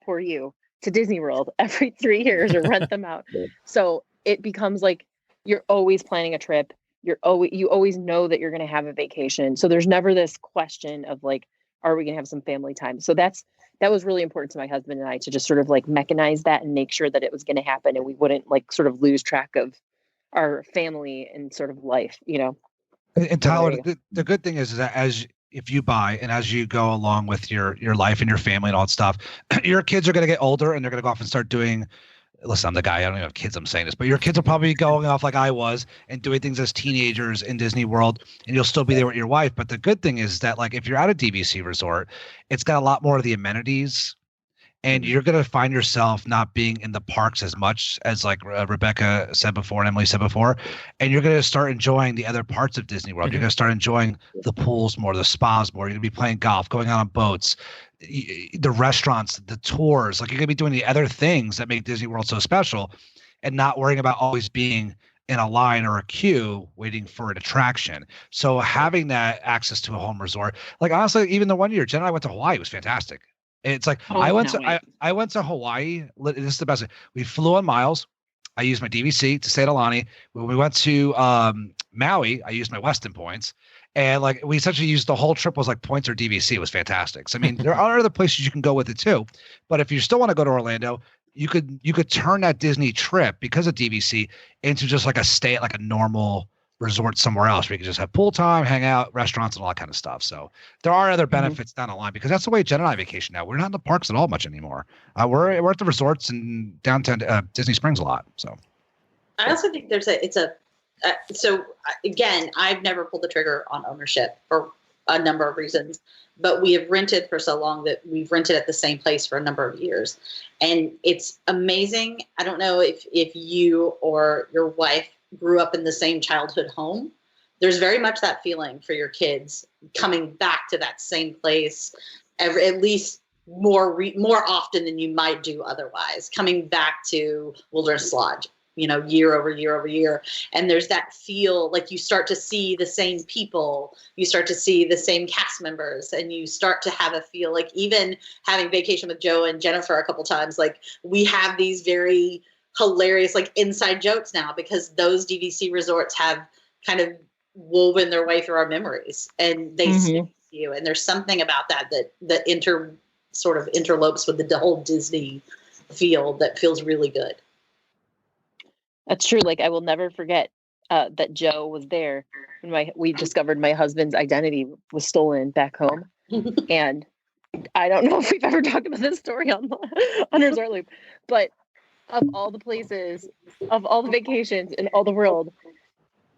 poor you, to Disney World every 3 years or rent them out. So it becomes like you're always planning a trip. You always know that you're going to have a vacation. So there's never this question of like, are we going to have some family time? So that was really important to my husband and I to just sort of like mechanize that and make sure that it was going to happen and we wouldn't like sort of lose track of our family and sort of life, And Tyler, the good thing is that if you buy and as you go along with your life and your family and all that stuff, your kids are going to get older and they're going to go off and start doing. Listen, I'm the guy. I don't even have kids. I'm saying this, but your kids will probably be going off like I was and doing things as teenagers in Disney World, and you'll still be there with your wife. But the good thing is that, like, if you're at a DVC resort, it's got a lot more of the amenities, and you're going to find yourself not being in the parks as much as, like Rebecca said before and Emily said before, and you're going to start enjoying the other parts of Disney World. You're going to start enjoying the pools more, the spas more. You're going to be playing golf, going out on boats, the restaurants, the tours. Like, you're going to be doing the other things that make Disney World so special and not worrying about always being in a line or a queue waiting for an attraction. So having that access to a home resort, like, honestly, even the one year Jen and I went to Hawaii, was fantastic. It's like I went to Hawaii. This is the best. We flew on miles. I used my DVC to stay at Alani. When we went to Maui, I used my Westin points. And like we essentially used the whole trip was like points or DVC. It was fantastic. So I mean, there are other places you can go with it too. But if you still want to go to Orlando, you could turn that Disney trip because of DVC into just like a stay at like a normal resort somewhere else where you can just have pool time, hang out, restaurants, and all that kind of stuff. So there are other benefits down the line because that's the way Jen and I vacation now. We're not in the parks at all much anymore. We're at the resorts in downtown Disney Springs a lot. So I also think so again, I've never pulled the trigger on ownership for a number of reasons, but we have rented for so long that we've rented at the same place for a number of years. And it's amazing. I don't know if you or your wife grew up in the same childhood home. There's very much that feeling for your kids coming back to that same place at least more often than you might do otherwise, coming back to Wilderness Lodge, year over year over year. And there's that feel like you start to see the same people, you start to see the same cast members, and you start to have a feel like, even having vacation with Joe and Jennifer a couple times, like we have these very hilarious like inside jokes now because those DVC resorts have kind of woven their way through our memories and they stick with you. And there's something about that sort of interlopes with the whole Disney feel that feels really good. That's true. Like, I will never forget that Joe was there when we discovered my husband's identity was stolen back home. And I don't know if we've ever talked about this story on Resort Loop, but of all the places, of all the vacations in all the world,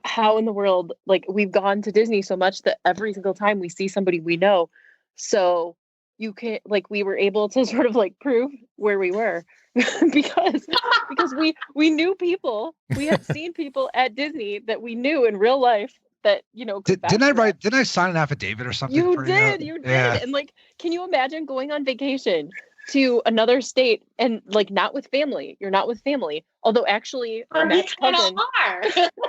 how in the world, like, we've gone to Disney so much that every single time we see somebody we know, so you can, like, we were able to sort of like prove where we were because we knew people, we had seen people at Disney that we knew in real life that, you know, didn't I sign an affidavit or something? You for did. Yeah. And like, can you imagine going on vacation to another state and like not with family? You're not with family. Although actually Matt's cousin,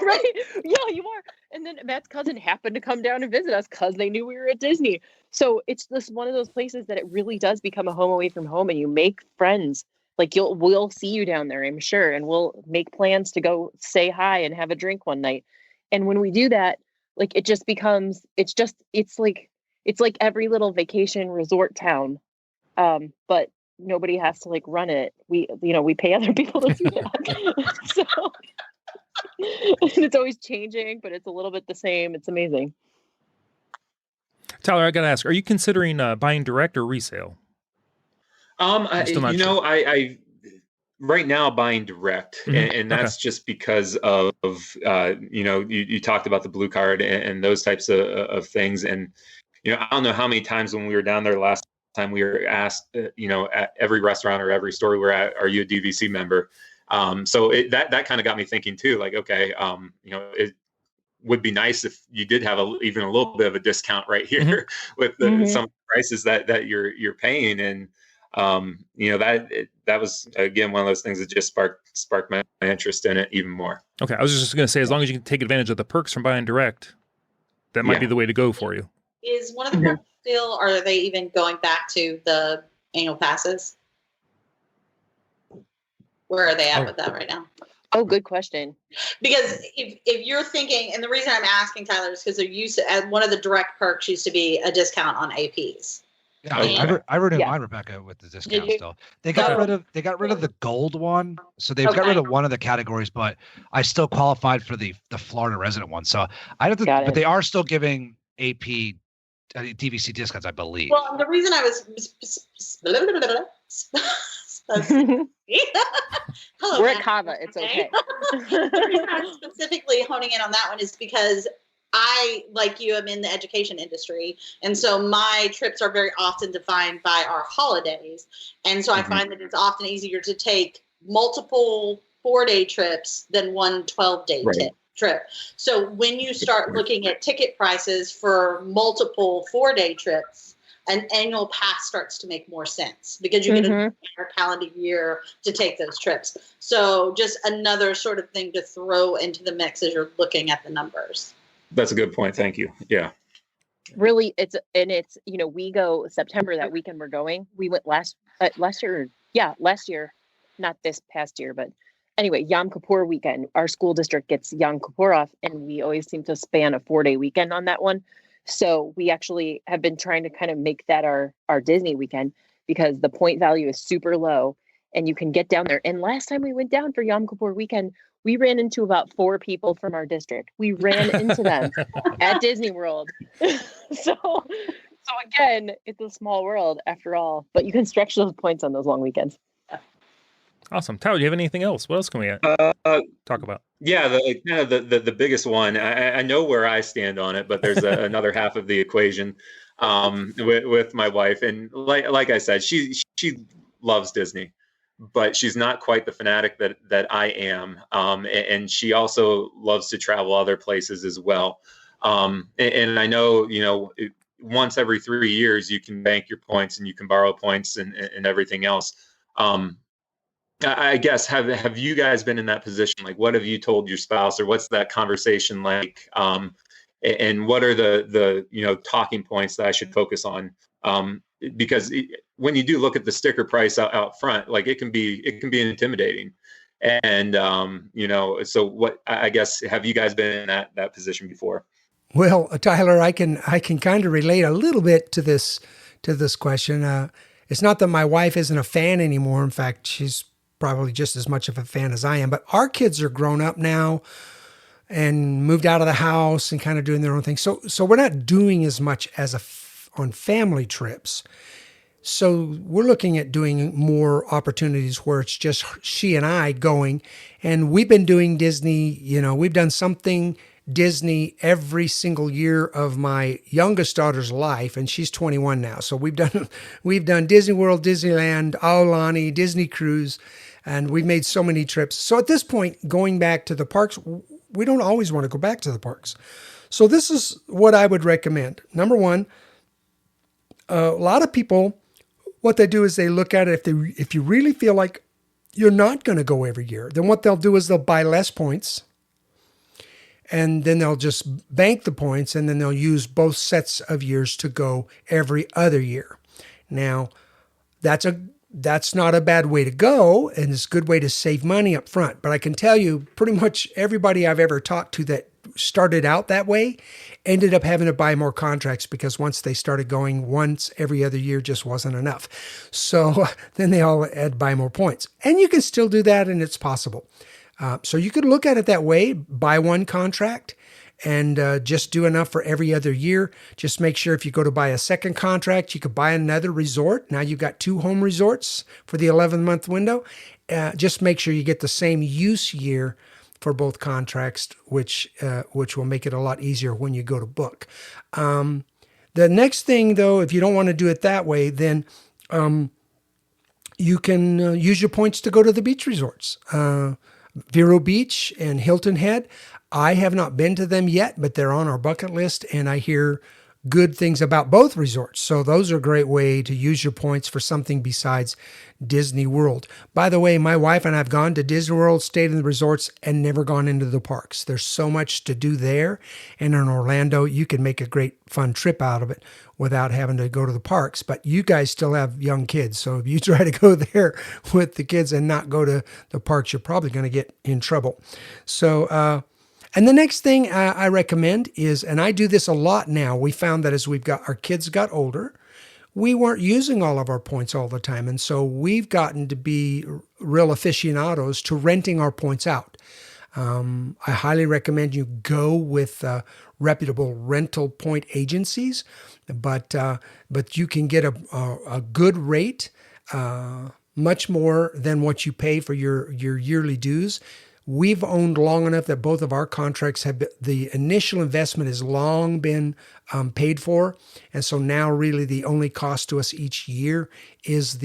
right? Yeah, you are. And then Matt's cousin happened to come down and visit us because they knew we were at Disney. So it's just one of those places that it really does become a home away from home, and you make friends. Like we'll see you down there, I'm sure, and we'll make plans to go say hi and have a drink one night. And when we do that, like it just becomes, it's like every little vacation resort town. But nobody has to like run it. We pay other people to do that. So and it's always changing, but it's a little bit the same. It's amazing. Tyler, I got to ask, are you considering buying direct or resale? I right now buying direct, and that's just because of you talked about the blue card and those types of things, and I don't know how many times when we were down there last time we were asked, at every restaurant or every store we're at, are you a DVC member? So that kind of got me thinking too, like, okay, it would be nice if you did have even a little bit of a discount right here with some prices that you're paying. And, that was, again, one of those things that just sparked my interest in it even more. Okay. I was just going to say, as long as you can take advantage of the perks from buying direct, that might be the way to go for you. Is one of the perks still, or are they even going back to the annual passes? Where are they at with that right now? Oh, good question. Because if you're thinking, and the reason I'm asking, Tyler, is because one of the direct perks used to be a discount on APs. Yeah, I renewed mine, Rebecca, with the discount still. They got rid of the gold one, so they've got rid of one of the categories, but I still qualified for the Florida resident one. So I have to, but they are still giving AP DVC discounts, I believe. Well, the reason I was hello, we're at Kava. It's okay. The reason I'm specifically honing in on that one is because I, like you, am in the education industry. And so my trips are very often defined by our holidays. And so I find that it's often easier to take multiple 4-day trips than one 12-day trip. So when you start looking at ticket prices for multiple 4-day trips, an annual pass starts to make more sense because you get an entire calendar year to take those trips. So just another sort of thing to throw into the mix as you're looking at the numbers. That's a good point. Thank you. Yeah. Really, it's we go September, that weekend we're going. We went last year. Yeah, last year, not this past year, but anyway, Yom Kippur weekend. Our school district gets Yom Kippur off, and we always seem to span a 4-day weekend on that one. So we actually have been trying to kind of make that our Disney weekend because the point value is super low and you can get down there. And last time we went down for Yom Kippur weekend, we ran into about 4 people from our district. We ran into them at Disney World. So again, it's a small world after all, but you can stretch those points on those long weekends. Awesome. Tyler, do you have anything else? What else can we talk about? Yeah, the biggest one. I know where I stand on it, but there's another half of the equation with my wife. And like I said, she loves Disney, but she's not quite the fanatic that I am. And she also loves to travel other places as well. And I know, once every 3 years, you can bank your points and you can borrow points and everything else. I guess, have you guys been in that position? Like, what have you told your spouse, or what's that conversation like? And what are the talking points that I should focus on? Because when you do look at the sticker price out front, like it can be intimidating. And, so what, I guess, have you guys been in that position before? Well, Tyler, I can kind of relate a little bit to this question. It's not that my wife isn't a fan anymore. In fact, she's probably just as much of a fan as I am, but our kids are grown up now and moved out of the house and kind of doing their own thing. So we're not doing as much as on family trips. So we're looking at doing more opportunities where it's just she and I going, and we've been doing Disney, we've done something Disney every single year of my youngest daughter's life, and she's 21 now. So we've done Disney World, Disneyland, Aulani, Disney Cruise, and we've made so many trips. So at this point, going back to the parks, we don't always want to go back to the parks. So this is what I would recommend. Number one, a lot of people, what they do is they look at it. If you really feel like you're not going to go every year, then what they'll do is they'll buy less points, and then they'll just bank the points, and then they'll use both sets of years to go every other year. Now, that's not a bad way to go, and it's a good way to save money up front. But I can tell you, pretty much everybody I've ever talked to that started out that way ended up having to buy more contracts, because once they started going once every other year just wasn't enough. So then they all had to buy more points. And you can still do that, and it's possible. So you could look at it that way, buy one contract and just do enough for every other year. Just make sure if you go to buy a second contract, you could buy another resort. Now you've got 2 home resorts for the 11-month window. Just make sure you get the same use year for both contracts, which will make it a lot easier when you go to book. The next thing, though, if you don't want to do it that way, then you can use your points to go to the beach resorts. Vero Beach and Hilton Head. I have not been to them yet, but they're on our bucket list, and I hear good things about both resorts. So those are a great way to use your points for something besides Disney World. By the way, my wife and I have gone to Disney World, stayed in the resorts, and never gone into the parks. There's so much to do there. And in Orlando, you can make a great fun trip out of it without having to go to the parks. But you guys still have young kids. So if you try to go there with the kids and not go to the parks, you're probably going to get in trouble. So, and the next thing I recommend is, and I do this a lot now, we found that as our kids got older, we weren't using all of our points all the time. And so we've gotten to be real aficionados to renting our points out. I highly recommend you go with reputable rental point agencies, but you can get a good rate, much more than what you pay for your yearly dues. We've owned long enough that both of our contracts the initial investment has long been paid for. And so now really the only cost to us each year is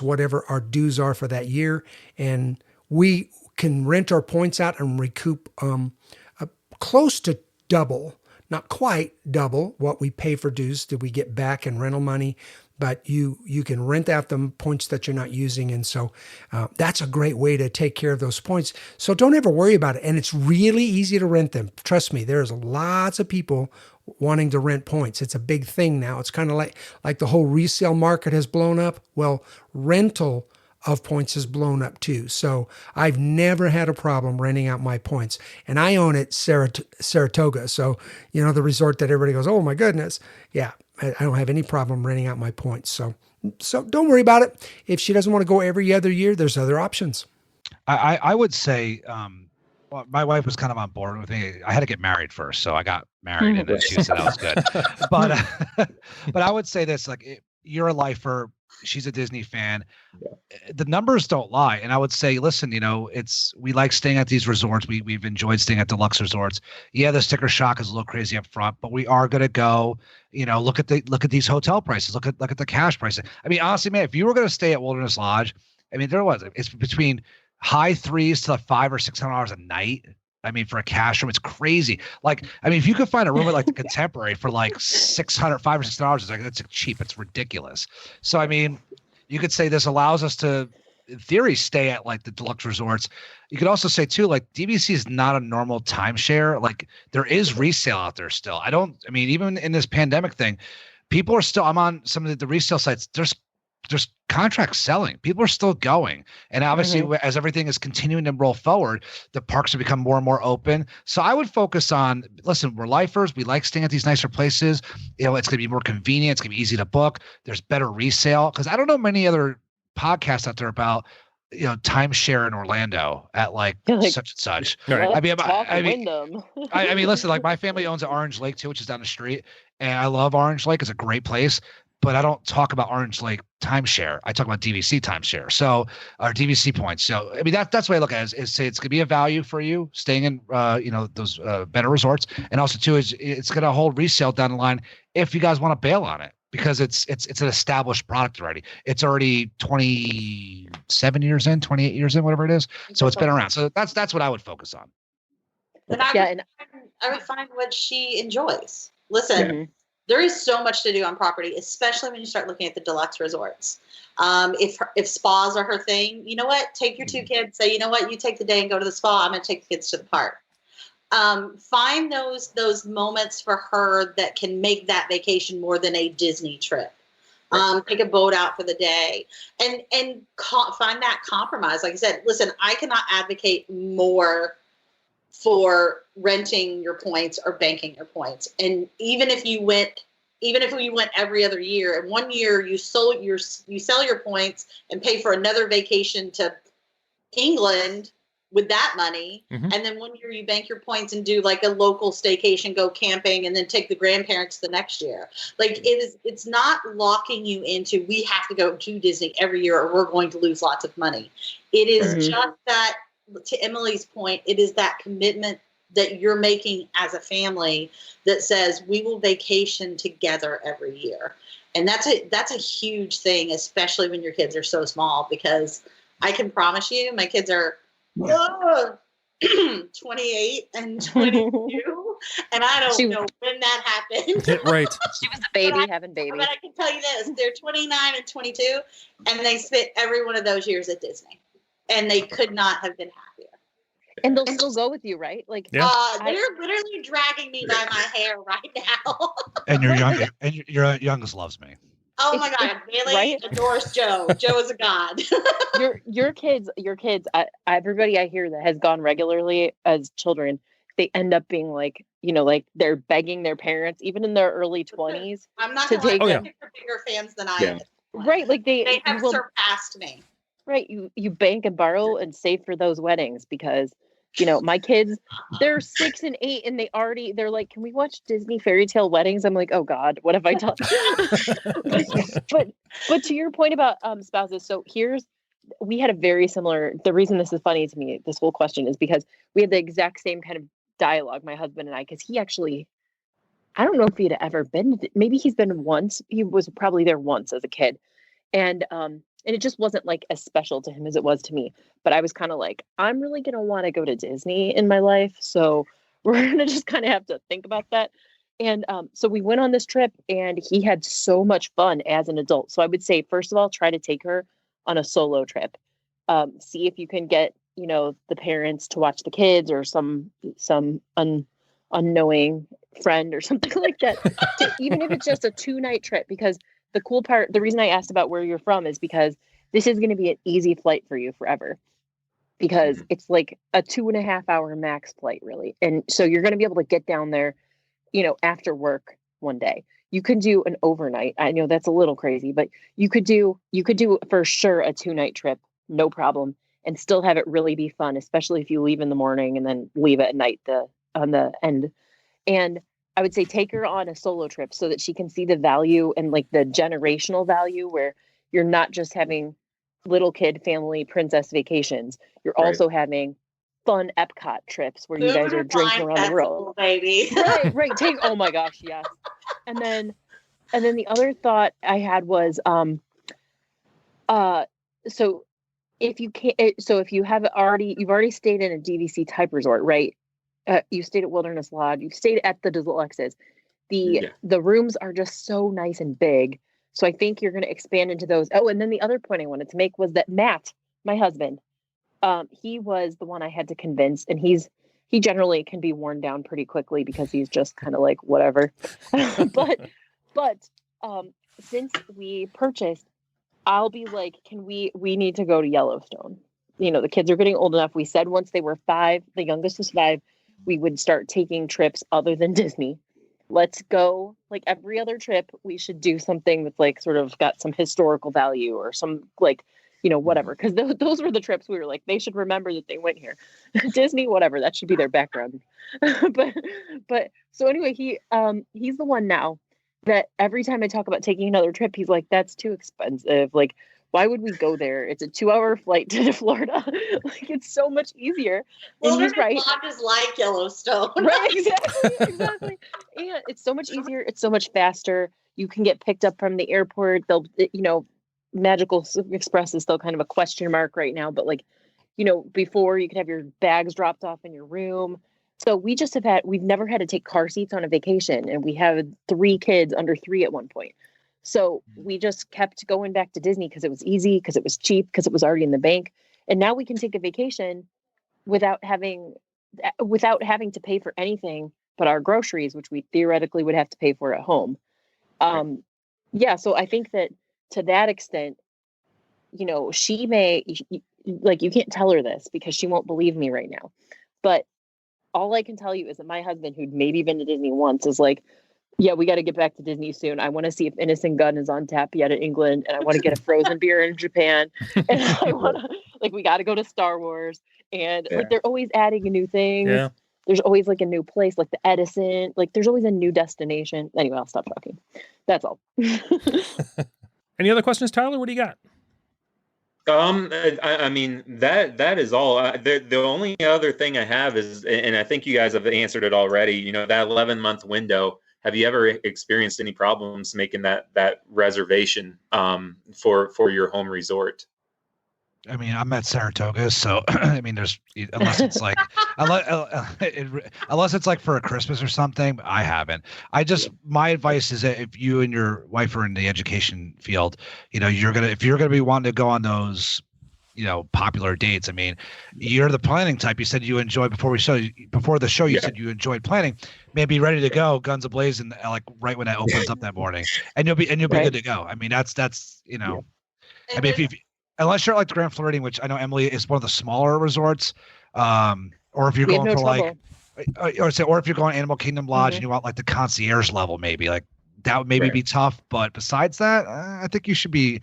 whatever our dues are for that year. And we can rent our points out and recoup close to double, not quite double what we pay for dues that we get back in rental money. But you can rent out the points that you're not using. And so that's a great way to take care of those points. So don't ever worry about it. And it's really easy to rent them. Trust me, there's lots of people wanting to rent points. It's a big thing now. It's kind of like the whole resale market has blown up. Well, rental of points has blown up too. So I've never had a problem renting out my points. And I own it Saratoga. So, the resort that everybody goes, oh my goodness. Yeah. I don't have any problem renting out my points. So don't worry about it. If she doesn't want to go every other year, there's other options. I would say, well, my wife was kind of on board with me. I had to get married first. So I got married and then she said that was good. But I would say this, you're a lifer. She's a Disney fan. Yeah. The numbers don't lie. And I would say, listen, we like staying at these resorts. We've enjoyed staying at deluxe resorts. Yeah, the sticker shock is a little crazy up front, but we are going to go, look at these hotel prices. Look at the cash prices. I mean, honestly, man, if you were going to stay at Wilderness Lodge, it's between high threes to $500 or $600 a night. I mean, for a cash room, it's crazy. If you could find a room at the Contemporary for $500 or $600, it's that's cheap. It's ridiculous. So, I mean, you could say this allows us to, in theory, stay at the deluxe resorts. You could also say too, DVC is not a normal timeshare. There is resale out there still. Even in this pandemic thing, people are still, I'm on some of the resale sites. There's contracts selling. People are still going. And obviously, as everything is continuing to roll forward, the parks have become more and more open. So I would focus on, listen, we're lifers. We like staying at these nicer places. It's going to be more convenient. It's going to be easy to book. There's better resale. Because I don't know many other podcasts out there about, timeshare in Orlando at such and such. Right. Listen, my family owns Orange Lake too, which is down the street. And I love Orange Lake. It's a great place. but I don't talk about Orange Lake timeshare. I talk about DVC timeshare. So, or DVC points. So, I mean, that's the way I look at it, is say it's going to be a value for you staying in, those better resorts. And also too, is it's going to hold resale down the line if you guys want to bail on it, because it's an established product already. It's already 27 years in, 28 years in, whatever it is. So it's been around. So that's what I would focus on. And I would find what she enjoys. Listen, there is so much to do on property, especially when you start looking at the deluxe resorts. If spas are her thing, you know what? Take your two kids. Say, you know what? You take the day and go to the spa. I'm going to take the kids to the park. Find those moments for her that can make that vacation more than a Disney trip. Take a boat out for the day and find that compromise. Like I said, listen, I cannot advocate more for renting your points or banking your points. And even if we went every other year, and one year you sell your points and pay for another vacation to England with that money, and then one year you bank your points and do like a local staycation, go camping, and then take the grandparents the next year. Like it's not locking you into, we have to go to Disney every year or we're going to lose lots of money. It is just that, to Emily's point, it is that commitment that you're making as a family that says we will vacation together every year. And that's a huge thing, especially when your kids are so small, because I can promise you my kids are 28 and 22, and I don't know when that happened. Right. She was a baby having baby. But I can tell you this, they're 29 and 22, and they spent every one of those years at Disney, and they could not have been happier. And they'll still go with you, right? Like, Yeah. They're literally dragging me by my hair right now. And your youngest loves me. Oh my God, Bailey adores Joe. Joe is a god. your kids, everybody I hear that has gone regularly as children, they end up being like, like they're begging their parents, even in their early 20s. I'm not to going to lie, take they're bigger fans than I am. Right, like they have surpassed me. Right, you bank and borrow and save for those weddings, because my kids, they're 6 and 8, and they're like, can we watch Disney fairy tale weddings? I'm like, oh God, what have I done? but to your point about spouses, so we had a very similar, the reason this is funny to me, this whole question, is because we had the exact same kind of dialogue, my husband and I, because he actually, I don't know if he had ever been, maybe he's been once, he was probably there once as a kid. And it just wasn't like as special to him as it was to me. But I was kind of like, I'm really going to want to go to Disney in my life. So we're going to just kind of have to think about that. And so we went on this trip, and he had so much fun as an adult. So I would say, first of all, try to take her on a solo trip. See if you can get, the parents to watch the kids, or some unknowing friend or something like that. Even if it's just a 2-night trip, because the cool part, the reason I asked about where you're from is because this is going to be an easy flight for you forever, because it's like a 2.5-hour max flight, really. And so you're going to be able to get down there, after work one day. You could do an overnight. I know that's a little crazy, but you could do for sure a 2-night trip, no problem, and still have it really be fun, especially if you leave in the morning and then leave at night on the end. And I would say take her on a solo trip so that she can see the value and like the generational value, where you're not just having little kid family princess vacations. You're also having fun Epcot trips where you guys are drinking around the world. Baby. Right. Oh my gosh, yes. And then the other thought I had was, so if you can't, if you've already stayed in a DVC type resort, right? You stayed at Wilderness Lodge, you've stayed at the deluxes. The rooms are just so nice and big. So I think you're going to expand into those. Oh, and then the other point I wanted to make was that Matt, my husband, he was the one I had to convince, and he generally can be worn down pretty quickly because he's just kind of like whatever. but since we purchased, I'll be like, we need to go to Yellowstone. The kids are getting old enough. We said once they were 5, the youngest was 5, we would start taking trips other than Disney. Let's go, like every other trip, we should do something that's like sort of got some historical value or some like, whatever. Because those were the trips we were like, they should remember that they went here. Disney, whatever, that should be their background. but so anyway, he's the one now. that every time I talk about taking another trip, he's like, that's too expensive. Like, why would we go there? It's a 2-hour flight to Florida. Like, it's so much easier. And he's right. Is like Yellowstone. Right, exactly. And it's so much easier. It's so much faster. You can get picked up from the airport. They'll, Magical Express is still kind of a question mark right now, but like, before you could have your bags dropped off in your room. So we've never had to take car seats on a vacation, and we have 3 kids under 3 at one point. So we just kept going back to Disney because it was easy, because it was cheap, because it was already in the bank. And now we can take a vacation without having to pay for anything but our groceries, which we theoretically would have to pay for at home. So I think that to that extent, she may, like, you can't tell her this because she won't believe me right now. But all I can tell you is that my husband, who'd maybe been to Disney once, is like, yeah, we got to get back to Disney soon. I want to see if Innocent Gun is on tap yet in England, and I want to get a frozen beer in Japan. And I want to, like, we got to go to Star Wars. And like, they're always adding a new thing. Yeah. There's always like a new place, like the Edison. Like, there's always a new destination. Anyway, I'll stop talking. That's all. Any other questions, Tyler? What do you got? I mean, that is all. The only other thing I have is, and I think you guys have answered it already, that 11-month window. Have you ever experienced any problems making that reservation for your home resort? I mean, I'm at Saratoga, so I mean, unless it's like for a Christmas or something, I haven't. My advice is that if you and your wife are in the education field, if you're gonna be wanting to go on those, popular dates. I mean, you're the planning type. You said you enjoy before the show. You said you enjoyed planning. Maybe ready to go, guns ablazing, like right when it opens up that morning, and you'll be good to go. I mean, that's I mean, if unless you're like Grand Floridian, which I know Emily is one of the smaller resorts, or if you're going for like, or if you're going Animal Kingdom Lodge and you want like the concierge level, maybe like that would maybe be tough. But besides that, I think you should be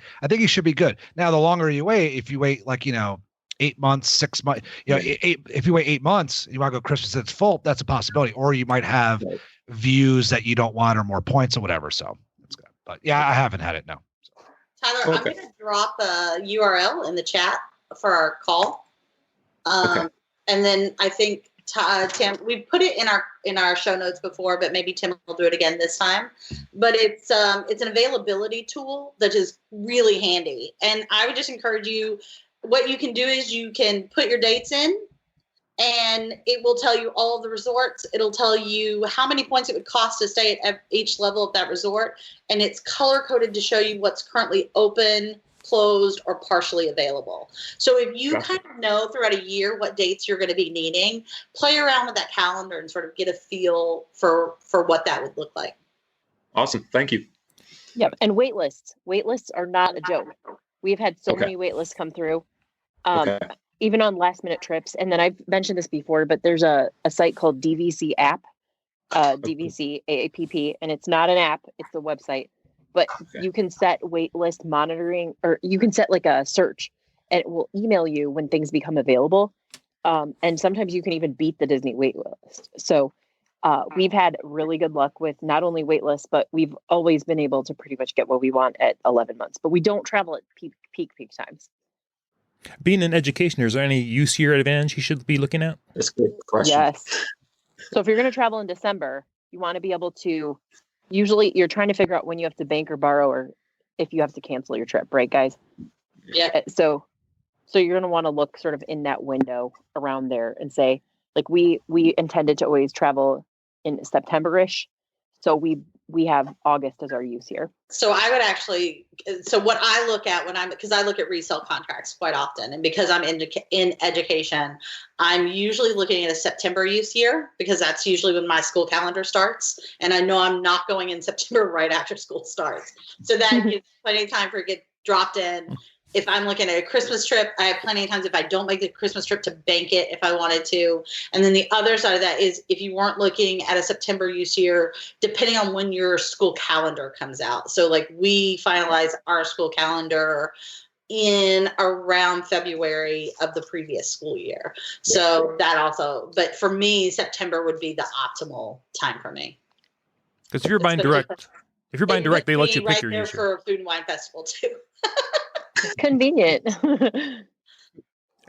good. Now, the longer you wait, if you wait like 8 months, 6 months, if you wait 8 months, and you want to go Christmas, it's full. That's a possibility. Or you might have views that you don't want or more points or whatever. So that's good. But yeah, I haven't had it. No. Tyler, I'm going to drop a URL in the chat for our call. And then I think Tim, we've put it in our show notes before, but maybe Tim will do it again this time. But it's an availability tool that is really handy. And I would just encourage you, what you can do is you can put your dates in, and it will tell you all of the resorts. It'll tell you how many points it would cost to stay at each level of that resort. And it's color-coded to show you what's currently open, closed, or partially available. So if you kind of know throughout a year what dates you're going to be needing, play around with that calendar and sort of get a feel for what that would look like. Awesome. Thank you. Yep. And wait lists. Wait lists are not a joke. We've had so many wait lists come through. Even on last minute trips. And then I've mentioned this before, but there's a site called DVC app, DVC AAPP, and it's not an app, it's a website, but you can set wait list monitoring, or you can set like a search, and it will email you when things become available. And sometimes you can even beat the Disney wait list. So we've had really good luck with not only wait lists, but we've always been able to pretty much get what we want at 11 months, but we don't travel at peak times. Being in education, is there any use year advantage you should be looking at? That's a good question. Yes. So if you're going to travel in December, you want to be able to, usually you're trying to figure out when you have to bank or borrow, or if you have to cancel your trip, right, guys? Yeah. So you're going to want to look sort of in that window around there and say, like, we intended to always travel in September-ish. So we have August as our use year. So I would actually, what I look at because I look at resale contracts quite often, and because I'm in education, I'm usually looking at a September use year, because that's usually when my school calendar starts. And I know I'm not going in September right after school starts. So that gives plenty of time for it to get dropped in. If I'm looking at a Christmas trip, I have plenty of times if I don't make the Christmas trip to bank it if I wanted to. And then the other side of that is if you weren't looking at a September use year, depending on when your school calendar comes out. So like we finalize our school calendar in around February of the previous school year. So that also, but for me, September would be the optimal time for me. Because if you're buying direct, If you're buying direct, they let you pick your there use year. for a food and wine festival too. Convenient.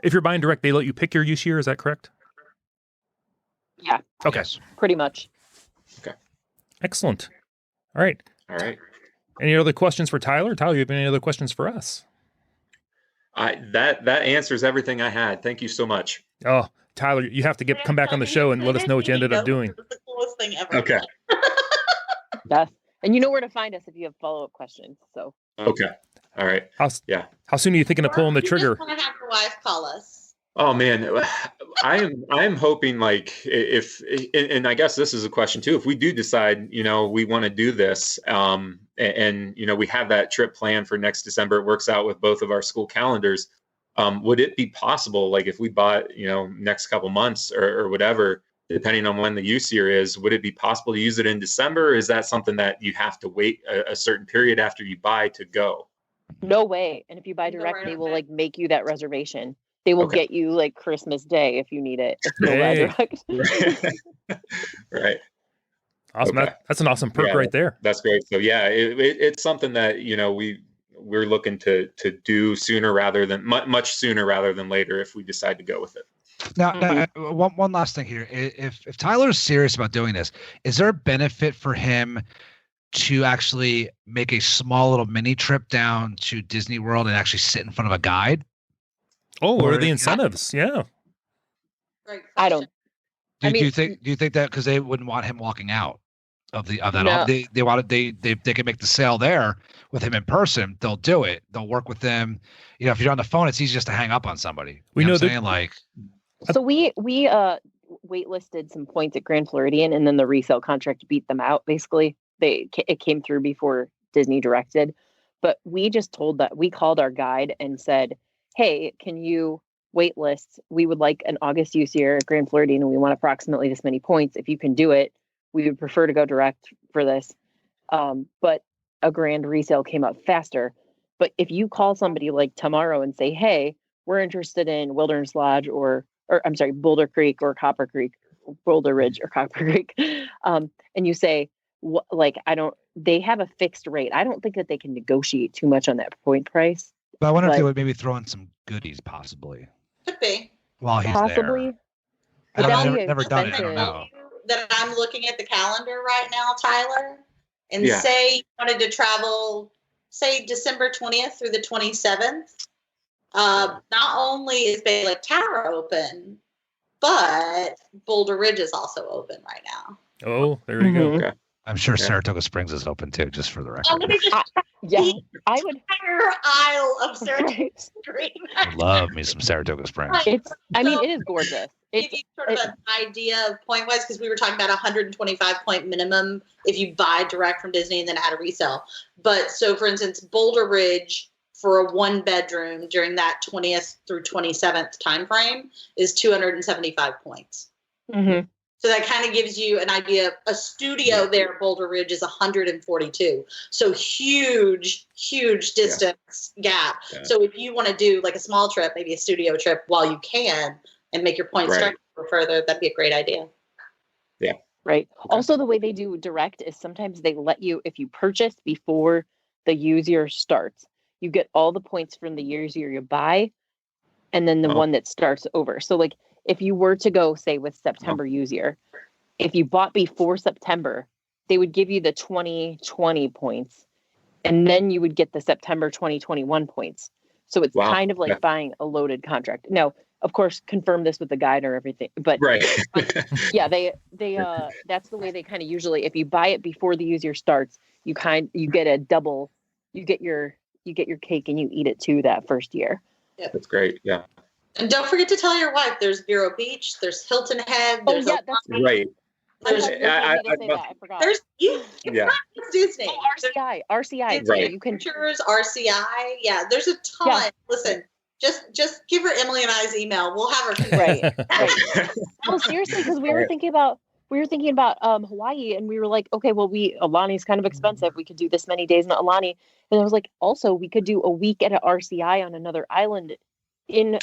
If you're buying direct, they let you pick your use year. Is that correct? Yeah. Okay. Yes. Pretty much. Excellent. All right. All right. Any other questions for Tyler? Tyler, you have any other questions for us? That answers everything I had. Thank you so much. Oh, Tyler, you have to come back on the show and let us know what you ended up doing. It's the coolest thing ever. Okay. Yes. And you know where to find us if you have follow-up questions. So Okay. All right. How soon are you thinking of pulling the Or you trigger? just want to have your wife call us. Oh man, I'm hoping like if and I guess this is a question too. If we do decide, we want to do this, and we have that trip planned for next December, it works out with both of our school calendars. Would it be possible, like if we bought, next couple months or whatever, depending on when the use year is, would it be possible to use it in December? Or is that something that you have to wait a certain period after you buy to go? no way. And if you buy You go direct, right they on will back. like make you that reservation. They will Okay. get you like Christmas Day if you need it. If you buy Hey. direct. Right. Awesome. Okay. That's an awesome perk Yeah. right there. That's great. So yeah, it's something that we're looking to do sooner rather than much sooner rather than later if we decide to go with it. Now, one last thing here. If Tyler's serious about doing this, is there a benefit for him to actually make a small little mini trip down to Disney World and actually sit in front of a guide? Oh, what Or are the if- incentives? Yeah. Great I question. don't. Do you think that because they wouldn't want him walking out of that? No. They can make the sale there with him in person. They'll do it. They'll work with them. If you're on the phone, it's easy just to hang up on somebody. We You know know what I'm that- saying? Like, So we waitlisted some points at Grand Floridian, and then the resale contract beat them out. Basically, it came through before Disney directed, but we just we called our guide and said, "Hey, can you waitlist? We would like an August use year at Grand Floridian, and we want approximately this many points. If you can do it, we would prefer to go direct for this." But a grand resale came up faster. But if you call somebody like tomorrow and say, "Hey, we're interested in Wilderness Lodge or I'm sorry, Boulder Creek or Copper Creek, Boulder Ridge or Copper Creek," and you say, they have a fixed rate. I don't think that they can negotiate too much on that point price. but I wonder if they But- would maybe throw in some goodies possibly Could be. while he's Possibly. there. I don't know. That'd I've be never done it. I don't expensive. know. That I'm looking at the calendar right now, Tyler, and Yeah. say you wanted to travel, say December 20th through the 27th. Not only is Bay Lake Tower open, but Boulder Ridge is also open right now. Oh, there you go. Mhm. Okay. I'm sure Yeah. Saratoga Springs is open too, just for the I'm record. going to just Yeah, I would. entire aisle of Saratoga Right. Street. I love me some Saratoga Springs. It is gorgeous. Give It's you sort of an idea of point wise, because we were talking about 125 point minimum if you buy direct from Disney and then add a resale. But so, for instance, Boulder Ridge for a 1-bedroom during that 20th through 27th time frame is 275 points. Mhm. So that kind of gives you an idea of a studio there at Boulder Ridge is 142. So huge distance gap. Yeah. So if you want to do like a small trip, maybe a studio trip while you can and make your points Right. stretch for further, that'd be a great idea. Right. Also, the way they do direct is sometimes they let you, if you purchase before the use year starts, you get all the points from the use year you buy, and then the Oh. one that starts over. So, like, if you were to go, say, with September use year, if you bought before September, they would give you the 2020 points, and then you would get the September 2021 points. So it's Wow. kind of like Yeah. buying a loaded contract. Now, of course, confirm this with the guide or everything, but Right. yeah, they that's the way they kind of usually, if you buy it before the use year starts, you get a double, you get your cake and you eat it too that first year. That's great. Yeah. And don't forget to tell your wife there's Vero Beach, there's Hilton Head, Oh there's yeah, that's Right. my there's husband told me to I- say that. I forgot. there's you. It's Yeah. not just Disney. Oh, RCI. There's too. Right. You can. Pictures, RCI. Yeah, there's a ton. Yeah. Listen, just give her Emily and I's email. We'll have her. Right. No, seriously, because we were thinking about Hawaii, and we were like, okay, well, Alani's kind of expensive. We could do this many days in Alani, and I was like, also we could do a week at an RCI on another island in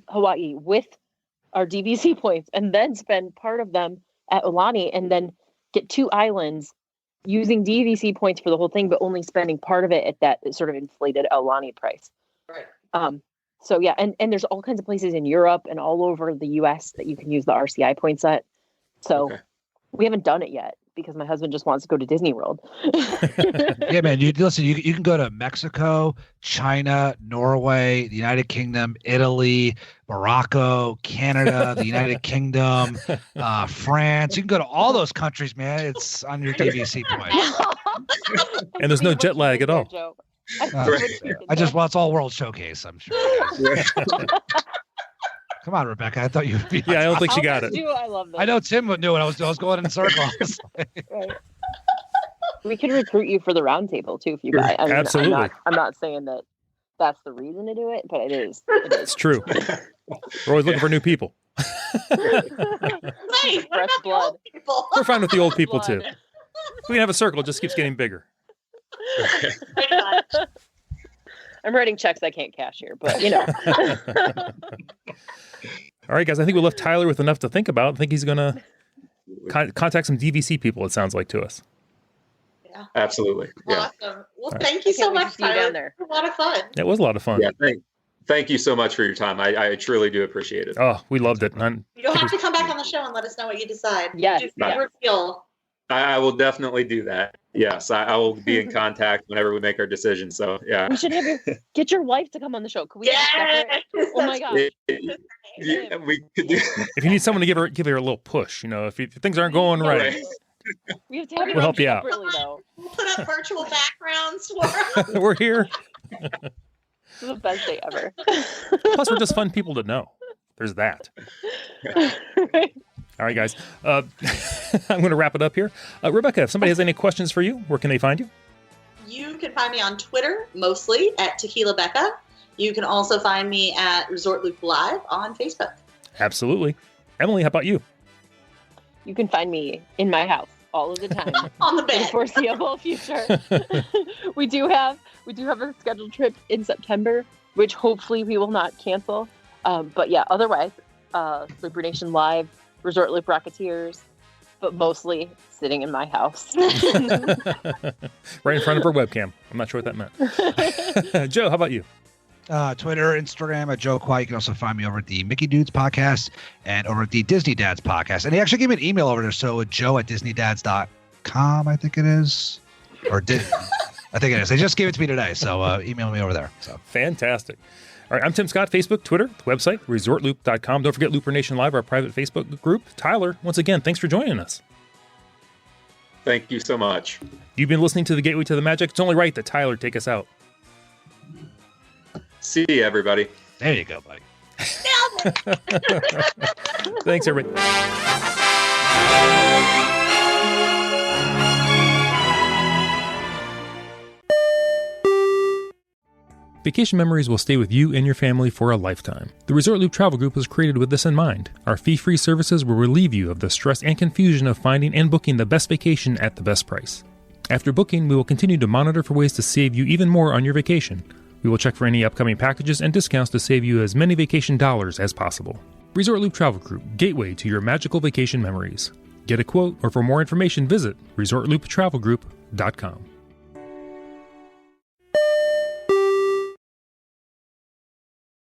Hawaii with our DVC points, and then spend part of them at Alani, and then get 2 islands using DVC points for the whole thing, but only spending part of it at that sort of inflated Aulani price. Right. So yeah, and there's all kinds of places in Europe and all over the US that you can use the RCI points at. So we haven't done it yet because my husband just wants to go to Disney World. Yeah, man. You can go to Mexico, China, Norway, the United Kingdom, Italy, Morocco, Canada, the United Kingdom, France. You can go to all those countries, man. It's on your DVC points. And there's no jet lag at all. Joe. It's all World Showcase, I'm sure. Come on, Rebecca. I thought you'd be. Yeah, I don't think she got it. I love this. I know Tim would do it. I was going in circles. Right. We can recruit you for the roundtable too if you buy. I mean, Absolutely. I'm not saying that that's the reason to do it, but it is. It's true. We're always looking for new people. Hey, what Fresh about the blood. old people? We're fine with the old people Blood. too. We can have a circle. It just keeps getting bigger. Pretty much. I'm writing checks I can't cash here, but you know. All right, guys. I think we left Tyler with enough to think about. I think he's going to contact some DVC people, it sounds like, to us. Yeah. Absolutely. Yeah. Awesome. Well, thank you so much, see you Tyler. down there. It was a lot of fun. It was a lot of fun. Yeah. Thank you so much for your time. I truly do appreciate it. Oh, we loved it. You'll have to come back on the show and let us know what you decide. Yes. Do reveal. I will definitely do that. Yes, I will be in contact whenever we make our decision. So yeah. We should get your wife to come on the show. Could we have a separate? Oh my gosh. Yeah, we could do. If you need someone to give her a little push, if things aren't going right, We have to have We'll help you out. separately, though. We'll put up virtual backgrounds for we're here. This is the best day ever. Plus, we're just fun people to know. There's that. Right. All right, guys. I'm going to wrap it up here. Rebecca, if somebody has any questions for you, where can they find you? You can find me on Twitter, mostly at Tequila Becca. You can also find me at Resort Loop Live on Facebook. Absolutely. Emily, how about you? You can find me in my house all of the time. On the In the bed. foreseeable future. we do have a scheduled trip in September, which hopefully we will not cancel. But yeah, otherwise, Looper Nation Live, Resort Loop Rocketeers, but mostly sitting in my house. Right in front of her webcam. I'm not sure what that meant. Joe, how about you? Twitter, Instagram at Joe Quiet. You can also find me over at the Mickey Dudes podcast and over at the Disney Dads podcast. And he actually gave me an email over there. So Joe at DisneyDads.com, I think it is. I think it is. They just gave it to me today. So email me over there. So Fantastic. All right, I'm Tim Scott, Facebook, Twitter, the website, ResortLoop.com. Don't forget Looper Nation Live, our private Facebook group. Tyler, once again, thanks for joining us. Thank you so much. You've been listening to The Gateway to the Magic. It's only right that Tyler take us out. See you, everybody. there you go, buddy. Thanks, everybody. Vacation memories will stay with you and your family for a lifetime. The Resort Loop Travel Group was created with this in mind. Our fee-free services will relieve you of the stress and confusion of finding and booking the best vacation at the best price. After booking, we will continue to monitor for ways to save you even more on your vacation. We will check for any upcoming packages and discounts to save you as many vacation dollars as possible. Resort Loop Travel Group, gateway to your magical vacation memories. Get a quote, or for more information, visit ResortLoopTravelGroup.com.